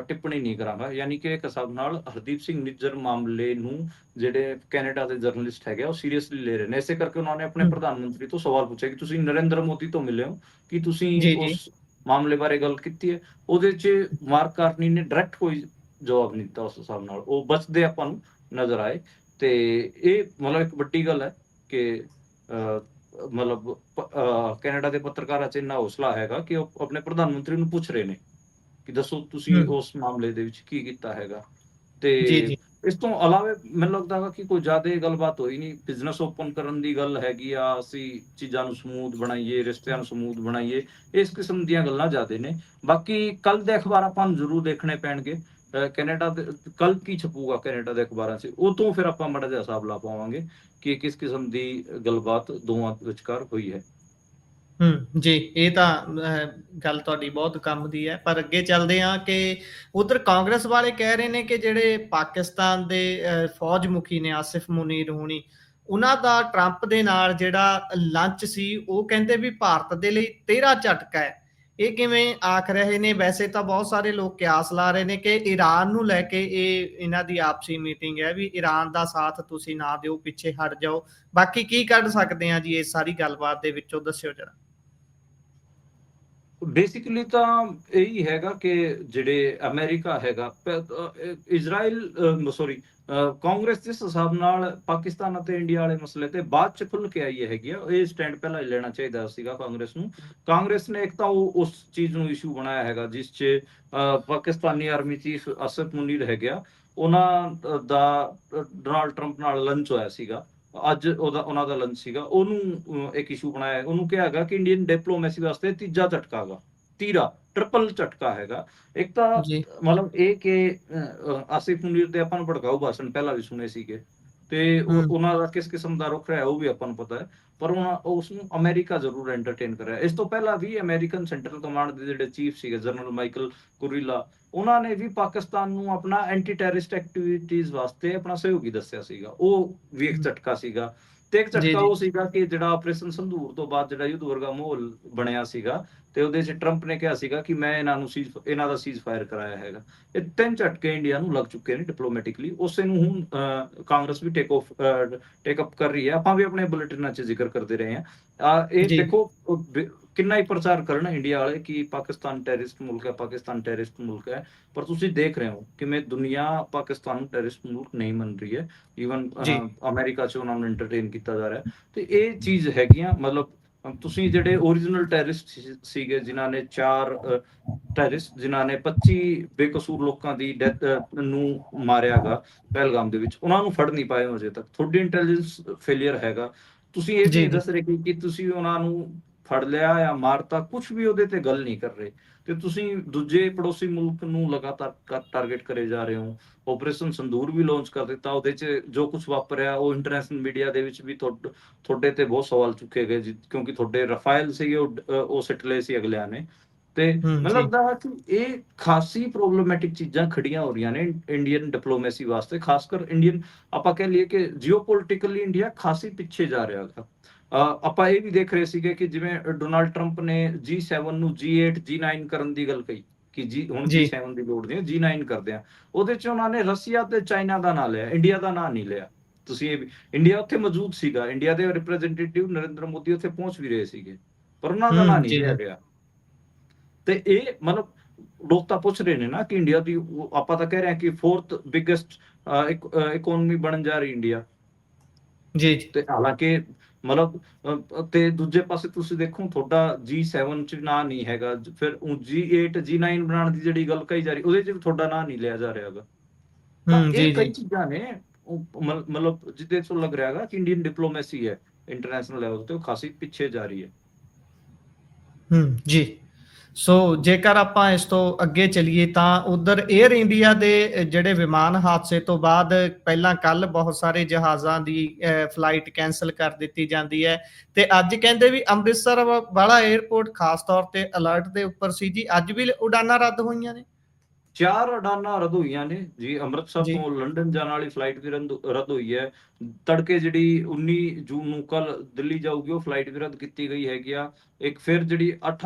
ਟਿੱਪਣੀ ਨਹੀਂ ਕਰਾਂਗਾ। ਯਾਨੀ ਕਿ ਇੱਕ ਹਿਸਾਬ ਨਾਲ ਹਰਦੀਪ ਸਿੰਘ ਨਿੱਜਰ ਮਾਮਲੇ ਨੂੰ ਜਿਹੜੇ ਕੈਨੇਡਾ ਦੇ ਜਰਨਲਿਸਟ ਹੈਗੇ ਆ, ਉਹ ਸੀਰੀਅਸਲੀ ਲੈ ਰਹੇ ਨੇ। ਇਸੇ ਕਰਕੇ ਉਹਨਾਂ ਨੇ ਆਪਣੇ ਹੂੰ, ਪ੍ਰਧਾਨ ਮੰਤਰੀ ਤੋਂ ਸਵਾਲ ਪੁੱਛਿਆ ਕਿ ਤੁਸੀਂ ਨਰਿੰਦਰ ਮੋਦੀ ਤੋਂ ਮਿਲੇ ਹੋ, ਕੀ ਤੁਸੀਂ ਜੀ, ਜੀ, ਉਸ ਮਾਮਲੇ ਬਾਰੇ ਗੱਲ ਕੀਤੀ ਹੈ? ਉਹਦੇ 'ਚ ਮਾਰਕ ਕਾਰਨੀ ਨੇ ਡਾਇਰੈਕਟ ਕੋਈ ਜਵਾਬ ਨਹੀਂ ਦਿੱਤਾ ਉਸ ਹਿਸਾਬ ਨਾਲ। ਉਹ ਬਚਦੇ ਆਪਾਂ ਨੂੰ ਨਜ਼ਰ ਆਏ, ਤੇ ਇਹ ਮਤਲਬ ਇੱਕ ਵੱਡੀ ਗੱਲ ਹੈ ਕਿ ਅ, ਮਤਲਬ ਕੈਨੇਡਾ ਦੇ ਪੱਤਰਕਾਰਾਂ 'ਚ ਇੰਨਾ ਹੌਸਲਾ ਹੈਗਾ ਕਿ ਉਹ ਆਪਣੇ ਪ੍ਰਧਾਨ ਮੰਤਰੀ ਨੂੰ ਪੁੱਛ ਰਹੇ ਨੇ ਕਿ ਦੱਸੋ ਤੁਸੀਂ ਹੂੰ, ਉਸ ਮਾਮਲੇ ਦੇ ਵਿੱਚ ਕੀ ਕੀਤਾ ਹੈਗਾ। ਤੇ ਜੀ, ਜੀ, ਇਸ ਤੋਂ ਇਲਾਵਾ ਮੈਨੂੰ ਲੱਗਦਾ ਵਾ ਕਿ ਕੋਈ ਜ਼ਿਆਦਾ ਗੱਲਬਾਤ ਹੋਈ ਨਹੀਂ। ਬਿਜ਼ਨਸ ਓਪਨ ਕਰਨ ਦੀ ਗੱਲ ਹੈਗੀ ਆ, ਅਸੀਂ ਚੀਜ਼ਾਂ ਨੂੰ ਸਮੂਥ ਬਣਾਈਏ, ਰਿਸ਼ਤਿਆਂ ਨੂੰ ਸਮੂਥ ਬਣਾਈਏ, ਇਸ ਕਿਸਮ ਦੀਆਂ ਗੱਲਾਂ ਜ਼ਿਆਦੇ ਨੇ। ਬਾਕੀ ਕੱਲ ਦੇ ਅਖਬਾਰ ਆਪਾਂ ਨੂੰ ਜ਼ਰੂਰ ਦੇਖਣੇ ਪੈਣਗੇ। ਕੈਨੇਡਾ ਦੇ ਕੱਲ ਕੀ ਛਪੂਗਾ ਕੈਨੇਡਾ ਦੇ ਅਖਬਾਰਾਂ 'ਚ, ਉਹ ਤੋਂ ਫਿਰ ਆਪਾਂ ਮਾੜਾ ਜਿਹਾ ਹਿਸਾਬ ਲਾ ਪਾਵਾਂਗੇ ਕਿ ਕਿਸ ਕਿਸਮ ਦੀ ਗੱਲਬਾਤ ਦੋਵਾਂ ਵਿਚਕਾਰ ਹੋਈ ਹੈ। ਜੀ, ਇਹ ਤਾਂ ਗੱਲ ਤੁਹਾਡੀ ਬਹੁਤ ਕੰਮ ਦੀ ਹੈ, ਪਰ ਅੱਗੇ ਚੱਲਦੇ ਹਾਂ ਕਿ ਉਧਰ ਕਾਂਗਰਸ ਵਾਲੇ ਕਹਿ ਰਹੇ ਨੇ ਕਿ ਜਿਹੜੇ ਪਾਕਿਸਤਾਨ ਦੇ ਫੌਜ ਮੁਖੀ ਨੇ ਆਸਿਫ ਮੁਨੀਰ ਹੋਣੀ, ਉਹਨਾਂ ਦਾ ਟਰੰਪ ਦੇ ਨਾਲ ਜਿਹੜਾ ਲੰਚ ਸੀ, ਉਹ ਕਹਿੰਦੇ ਵੀ ਭਾਰਤ ਦੇ ਲਈ 13 ਝਟਕਾ ਹੈ। ਇਹ ਕਿਵੇਂ ਆਖ ਰਹੇ ਨੇ? ਵੈਸੇ ਤਾਂ ਬਹੁਤ ਸਾਰੇ ਲੋਕ ਕਿਆਸ ਲਾ ਰਹੇ ਨੇ ਕਿ ਈਰਾਨ ਨੂੰ ਲੈ ਕੇ ਇਹਨਾਂ ਦੀ ਆਪਸੀ ਮੀਟਿੰਗ ਹੈ, ਵੀ ਈਰਾਨ ਦਾ ਸਾਥ ਤੁਸੀਂ ਨਾ ਦਿਓ, ਪਿੱਛੇ ਹਟ ਜਾਓ। ਬਾਕੀ ਕੀ ਕੱਢ ਸਕਦੇ ਹਾਂ ਜੀ ਇਸ ਸਾਰੀ ਗੱਲਬਾਤ ਦੇ ਵਿੱਚੋਂ, ਦੱਸਿਓ ਜਰਾ। ਬੇਸਿਕਲੀ ਤਾਂ ਇਹੀ ਹੈਗਾ ਕਿ ਜਿਹੜੇ ਅਮਰੀਕਾ ਹੈਗਾ, ਇਜ਼ਰਾਈਲ ਸੌਰੀ ਕਾਂਗਰਸ ਜਿਸ ਹਿਸਾਬ ਨਾਲ ਪਾਕਿਸਤਾਨ ਅਤੇ ਇੰਡੀਆ ਵਾਲੇ ਮਸਲੇ ਤੇ ਬਾਅਦ ਚ ਖੁੱਲ ਕੇ ਆਈ ਹੈਗੀ ਆ, ਇਹ ਸਟੈਂਡ ਪਹਿਲਾਂ ਹੀ ਲੈਣਾ ਚਾਹੀਦਾ ਸੀਗਾ ਕਾਂਗਰਸ ਨੂੰ। ਕਾਂਗਰਸ ਨੇ ਇੱਕ ਤਾਂ ਉਹ ਉਸ ਚੀਜ਼ ਨੂੰ ਇਸ਼ੂ ਬਣਾਇਆ ਹੈਗਾ ਜਿਸ 'ਚ ਪਾਕਿਸਤਾਨੀ ਆਰਮੀ ਚੀਫ ਅਸਦ ਮੁਨੀਰ ਹੈਗਾ, ਉਹਨਾਂ ਦਾ ਡੋਨਾਲਡ ਟਰੰਪ ਨਾਲ ਲੰਚ ਹੋਇਆ ਸੀਗਾ। ਅੱਜ ਉਹਨਾਂ ਦਾ ਲੰਚ ਸੀਗਾ, ਉਹਨੂੰ ਇੱਕ ਇਸ਼ੂ ਬਣਾਇਆ, ਉਹਨੂੰ ਕਿਹਾ ਹੈਗਾ ਕਿ ਇੰਡੀਅਨ ਡਿਪਲੋਮੈਸੀ ਵਾਸਤੇ ਤੀਜਾ ਝਟਕਾ ਹੈਗਾ, ਤੀਰਾ ਟ੍ਰਿਪਲ ਝਟਕਾ ਹੈਗਾ। ਇੱਕ ਤਾਂ ਜੀ, ਮਤਲਬ ਇਹ ਕਿ ਆਸਿਫ ਮੁਨੀਰ ਦੇ ਆਪਾਂ ਨੂੰ ਭੜਕਾਊ ਭਾਸ਼ਣ ਪਹਿਲਾਂ ਵੀ ਸੁਣੇ ਸੀਗੇ, ਤੇ ਹੂੰ, ਉਹਨਾਂ ਦਾ ਕਿਸ ਕਿਸਮ ਦਾ ਰੁਖ ਰਿਹਾ ਉਹ ਵੀ ਆਪਾਂ ਨੂੰ ਪਤਾ ਹੈ। ਪਰ ਉਸ ਨੂੰ ਅਮਰੀਕਾ ਜ਼ਰੂਰ ਐਂਟਰਟੇਨ ਕਰਿਆ। ਇਸ ਤੋਂ ਪਹਿਲਾਂ ਵੀ ਅਮਰੀਕਨ ਸੈਂਟਰਲ ਕਮਾਂਡ ਦੇ ਜਿਹੜੇ ਚੀਫ ਸੀਗੇ ਜਨਰਲ ਮਾਈਕਲ ਕੁਰੀਲਾ, ਉਹਨਾਂ ਨੇ ਵੀ ਪਾਕਿਸਤਾਨ ਨੂੰ ਆਪਣਾ ਐਂਟੀ ਟੈਰਰਿਸਟ ਐਕਟੀਵਿਟੀਜ਼ ਵਾਸਤੇ ਆਪਣਾ ਸਹਿਯੋਗੀ ਦੱਸਿਆ ਸੀਗਾ। ਉਹ ਵੀ ਇੱਕ ਝਟਕਾ ਸੀਗਾ। ਤੇ ਇੱਕ ਜੀ, ਝਟਕਾ ਜੀ, ਉਹ ਸੀਗਾ ਕਿ ਜਿਹੜਾ ਆਪਰੇਸ਼ਨ ਸੰਧੂਰ ਤੋਂ ਬਾਅਦ ਜਿਹੜਾ ਯੁੱਧ ਵਰਗਾ ਮਾਹੌਲ ਬਣਿਆ ਸੀਗਾ, ਤੇ ਉਹਦੇ 'ਚ ਟਰੰਪ ਨੇ ਕਿਹਾ ਸੀਗਾ ਕਿ ਮੈਂ ਇਹਨਾਂ ਦਾ ਸੀਜ਼ ਫਾਇਰ ਕਰਾਇਆ ਹੈਗਾ। ਇਹ ਤਿੰਨ ਝਟਕੇ ਇੰਡੀਆ ਨੂੰ ਲੱਗ ਚੁੱਕੇ ਨੇ ਡਿਪਲੋਮੈਟਿਕਲੀ। ਉਸੇ ਨੂੰ ਹੁਣ ਕਾਂਗਰਸ ਵੀ ਟੇਕ ਅਪ ਕਰ ਰਹੀ ਹੈ। ਆਪਾਂ ਵੀ ਆਪਣੇ ਬੁਲੇਟਿਨਾਂ 'ਚ ਜ਼ਿਕਰ ਕਰਦੇ ਰਹੇ ਹਾਂ। ਇਹ ਜੀ, ਦੇਖੋ ਕਿੰਨਾ ਹੀ ਪ੍ਰਚਾਰ ਕਰਨ ਇੰਡੀਆ ਵਾਲੇ ਕਿ ਪਾਕਿਸਤਾਨ ਟੈਰਰਿਸਟ ਮੁਲਕ ਹੈ, ਪਾਕਿਸਤਾਨ ਟੈਰਰਿਸਟ ਮੁਲਕ ਹੈ, ਪਰ ਤੁਸੀਂ ਦੇਖ ਰਹੇ ਹੋ ਕਿਵੇਂ ਦੁਨੀਆ ਪਾਕਿਸਤਾਨ ਨੂੰ ਟੈਰਰਿਸਟ ਮੁਲਕ ਨਹੀਂ ਮੰਨ ਰਹੀ ਹੈ। ਈਵਨ ਜੀ, ਅਮਰੀਕਾ 'ਚ ਉਹਨਾਂ ਨੂੰ ਐਂਟਰਟੇਨ ਕੀਤਾ ਜਾ ਰਿਹਾ। ਤੇ ਇਹ ਚੀਜ਼ ਹੈਗੀਆਂ ਮਤਲਬ ਤੁਸੀਂ ਜਿਹੜੇ ਓਰੀਜਨਲ ਟੈਰਰਿਸਟ ਸੀਗੇ, ਜਿਨ੍ਹਾਂ ਨੇ 4 ਟੈਰਰਿਸਟ ਜਿਨ੍ਹਾਂ ਨੇ 25 ਬੇਕਸੂਰ ਲੋਕਾਂ ਦੀ ਡੈਥ ਨੂੰ ਮਾਰਿਆ ਗਾ ਪਹਿਲਗਾਮ ਦੇ ਵਿੱਚ, ਉਹਨਾਂ ਨੂੰ ਫੜ ਨਹੀਂ ਪਾਏ ਅਜੇ ਤੱਕ। ਤੁਹਾਡੀ ਇੰਟੈਲੀਜੈਂਸ ਫੇਲਿਅਰ ਹੈਗਾ। ਤੁਸੀਂ ਇਹ ਵੀ ਜੀ, ਨਹੀਂ ਜੀ, ਦੱਸ ਰਹੇ ਕਿ ਤੁਸੀਂ ਉਹਨਾਂ ਨੂੰ ਫੜ ਲਿਆ ਜਾਂ ਮਾਰਤਾ, ਕੁਛ ਵੀ ਉਹਦੇ ਤੇ ਗੱਲ ਨਹੀਂ ਕਰ ਰਹੇ, ਤੇ ਤੁਸੀਂ ਦੂਜੇ ਪੜੋਸੀ ਮੁਲਕ ਨੂੰ ਲਗਾਤਾਰ ਟਾਰਗੇਟ ਕਰੇ ਜਾ ਰਹੇ ਹੋ। ਆਪਰੇਸ਼ਨ ਸੰਦੂਰ ਵੀ ਲਾਂਚ ਕਰ ਦਿੱਤਾ, ਉਹਦੇ 'ਚ ਜੋ ਕੁਛ ਵਾਪਰਿਆ ਉਹ ਇੰਟਰਨੈਸ਼ਨਲ ਮੀਡੀਆ ਦੇ ਵਿੱਚ ਵੀ ਤੁਹਾਡੇ ਤੇ ਬਹੁਤ ਸਵਾਲ ਚੁੱਕੇ ਗਏ ਕਿਉਂਕਿ ਤੁਹਾਡੇ ਰਫਾਇਲ ਸੀਗੇ ਉਹ ਸਿੱਟ ਲਏ ਸੀ ਅਗਲਿਆਂ ਨੇ। ਤੇ ਮੈਨੂੰ ਜੀ, ਲੱਗਦਾ ਹੈ ਕਿ ਇਹ ਖਾਸੀ ਪ੍ਰੋਬਲਮੈਟਿਕ ਚੀਜ਼ਾਂ ਖੜੀਆਂ ਹੋ ਰਹੀਆਂ ਨੇ ਇੰਡੀਅਨ ਡਿਪਲੋਮੈਸੀ ਵਾਸਤੇ, ਖਾਸ ਕਰ ਇੰਡੀਅਨ ਆਪਾਂ ਕਹਿ ਲਈਏ ਕਿ ਜੀਓਪੋਲਿਟਿਕਲੀ ਇੰਡੀਆ ਖਾਸੀ ਪਿੱਛੇ ਜਾ ਰਿਹਾ ਹੈਗਾ। ਆਪਾਂ ਇਹ ਵੀ ਦੇਖ ਰਹੇ ਸੀਗੇ ਕਿ ਜਿਵੇਂ ਡੋਨਾਲਡ ਟਰੰਪ ਨੇ G7 ਨੂੰ G8 G9 ਕਰਨ ਦੀ ਗੱਲ ਕਹੀ ਕਿ ਹੁਣ ਜੀ, G7 ਦੀ ਲੋੜ ਨਹੀਂ, G9 ਕਰਦੇ ਆ। ਉਹਦੇ 'ਚ ਉਹਨਾਂ ਨੇ ਰਸੀਆ ਤੇ ਚਾਈਨਾ ਦਾ ਨਾਂ ਲਿਆ, ਇੰਡੀਆ ਦਾ ਨਾਂ ਨਹੀਂ ਲਿਆ। ਤੁਸੀਂ ਇਹ ਵੀ, ਇੰਡੀਆ ਉੱਥੇ ਮੌਜੂਦ ਸੀਗਾ, ਇੰਡੀਆ ਦੇ ਰਿਪਰੈਜ਼ੈਂਟੇਟਿਵ ਨਰਿੰਦਰ ਮੋਦੀ ਉੱਥੇ ਪਹੁੰਚ ਵੀ ਰਹੇ ਸੀਗੇ, ਪਰ ਉਹਨਾਂ ਦਾ ਨਾਂ ਨਹੀਂ ਜੀ, ਲਿਆ ਜੀ, ਗਿਆ। ਤੇ ਇਹ ਮਤਲਬ ਲੋਕ ਤਾਂ ਪੁੱਛ ਰਹੇ ਨੇ ਨਾ ਕਿ ਇੰਡੀਆ ਦੀ, ਆਪਾਂ ਤਾਂ ਕਹਿ ਰਹੇ ਹਾਂ ਕਿ 4th ਬਿਗੇਸਟ ਇਕਨੋਮੀ ਬਣਨ ਜਾ ਰਹੀ ਇੰਡੀਆ। ਜੀ, ਜੀ, ਤੇ ਹਾਲਾਂਕਿ ਮਤਲਬ ਤੇ ਦੂਜੇ ਪਾਸੇ ਤੁਸੀਂ ਦੇਖੋ ਤੁਹਾਡਾ G7 ਚ ਨਾਂ ਨਹੀਂ ਹੈਗਾ, ਫਿਰ G8 G9 ਬਣਾਉਣ ਦੀ ਜਿਹੜੀ ਗੱਲ ਕਹੀ ਜਾ ਰਹੀ ਉਹਦੇ ਚ ਵੀ ਤੁਹਾਡਾ ਨਾਂ ਨਹੀਂ ਲਿਆ ਜਾ ਰਿਹਾ ਹੈਗਾ। ਤਾਂ ਇਹ ਜੀ, ਕਈ ਜੀ, ਚੀਜ਼ਾਂ ਨੇ ਮਤਲਬ ਜਿਹਦੇ ਤੋਂ ਲੱਗ ਰਿਹਾ ਹੈਗਾ ਕਿ ਇੰਡੀਅਨ ਡਿਪਲੋਮੈਸੀ ਹੈ ਇੰਟਰਨੈਸ਼ਨਲ ਲੈਵਲ ਤੇ ਉਹ ਖਾਸੀ ਪਿੱਛੇ ਜਾ ਰਹੀ ਹੈ। ਜੀ। ਸੋ ਜੇਕਰ ਆਪਾਂ ਇਸ ਤੋਂ ਅੱਗੇ ਚੱਲੀਏ ਤਾਂ ਉਧਰ 에ਅਰ ਇੰਡੀਆ ਦੇ ਜਿਹੜੇ ਵਿਮਾਨ ਹਾਦਸੇ ਤੋਂ ਬਾਅਦ ਪਹਿਲਾਂ ਕੱਲ ਬਹੁਤ ਸਾਰੇ ਜਹਾਜ਼ਾਂ ਦੀ ਫਲਾਈਟ ਕੈਂਸਲ ਕਰ ਦਿੱਤੀ ਜਾਂਦੀ ਹੈ ਤੇ ਅੱਜ ਕਹਿੰਦੇ ਵੀ ਅੰਮ੍ਰਿਤਸਰ ਵਾਲਾ 에ਅਰਪੋਰਟ ਖਾਸ ਤੌਰ ਤੇ ਅਲਰਟ ਦੇ ਉੱਪਰ ਸੀ ਜੀ। ਅੱਜ ਵੀ ਉਡਾਨਾਂ ਰੱਦ ਹੋਈਆਂ ਨੇ 4 ਉਡਾਨਾਂ ਰੱਦ ਹੋਈਆਂ ਨੇ ਜੀ। ਅੰਮ੍ਰਿਤਸਰ ਜੀ। ਤੋਂ ਲੰਡਨ ਜਾਣ ਵਾਲੀ ਫਲਾਈਟ ਵੀ ਰੱਦ ਹੋਈ ਹੈ। ਤੜਕੇ ਜਿਹੜੀ 19 ਜੂਨ ਨੂੰ ਕੱਲ ਦਿੱਲੀ ਜਾਊਗੀ ਉਹ ਫਲਾਈਟ ਵੀ ਰੱਦ ਕੀਤੀ ਗਈ ਹੈਗੀ ਆ। ਇੱਕ ਫਿਰ ਜਿਹੜੀ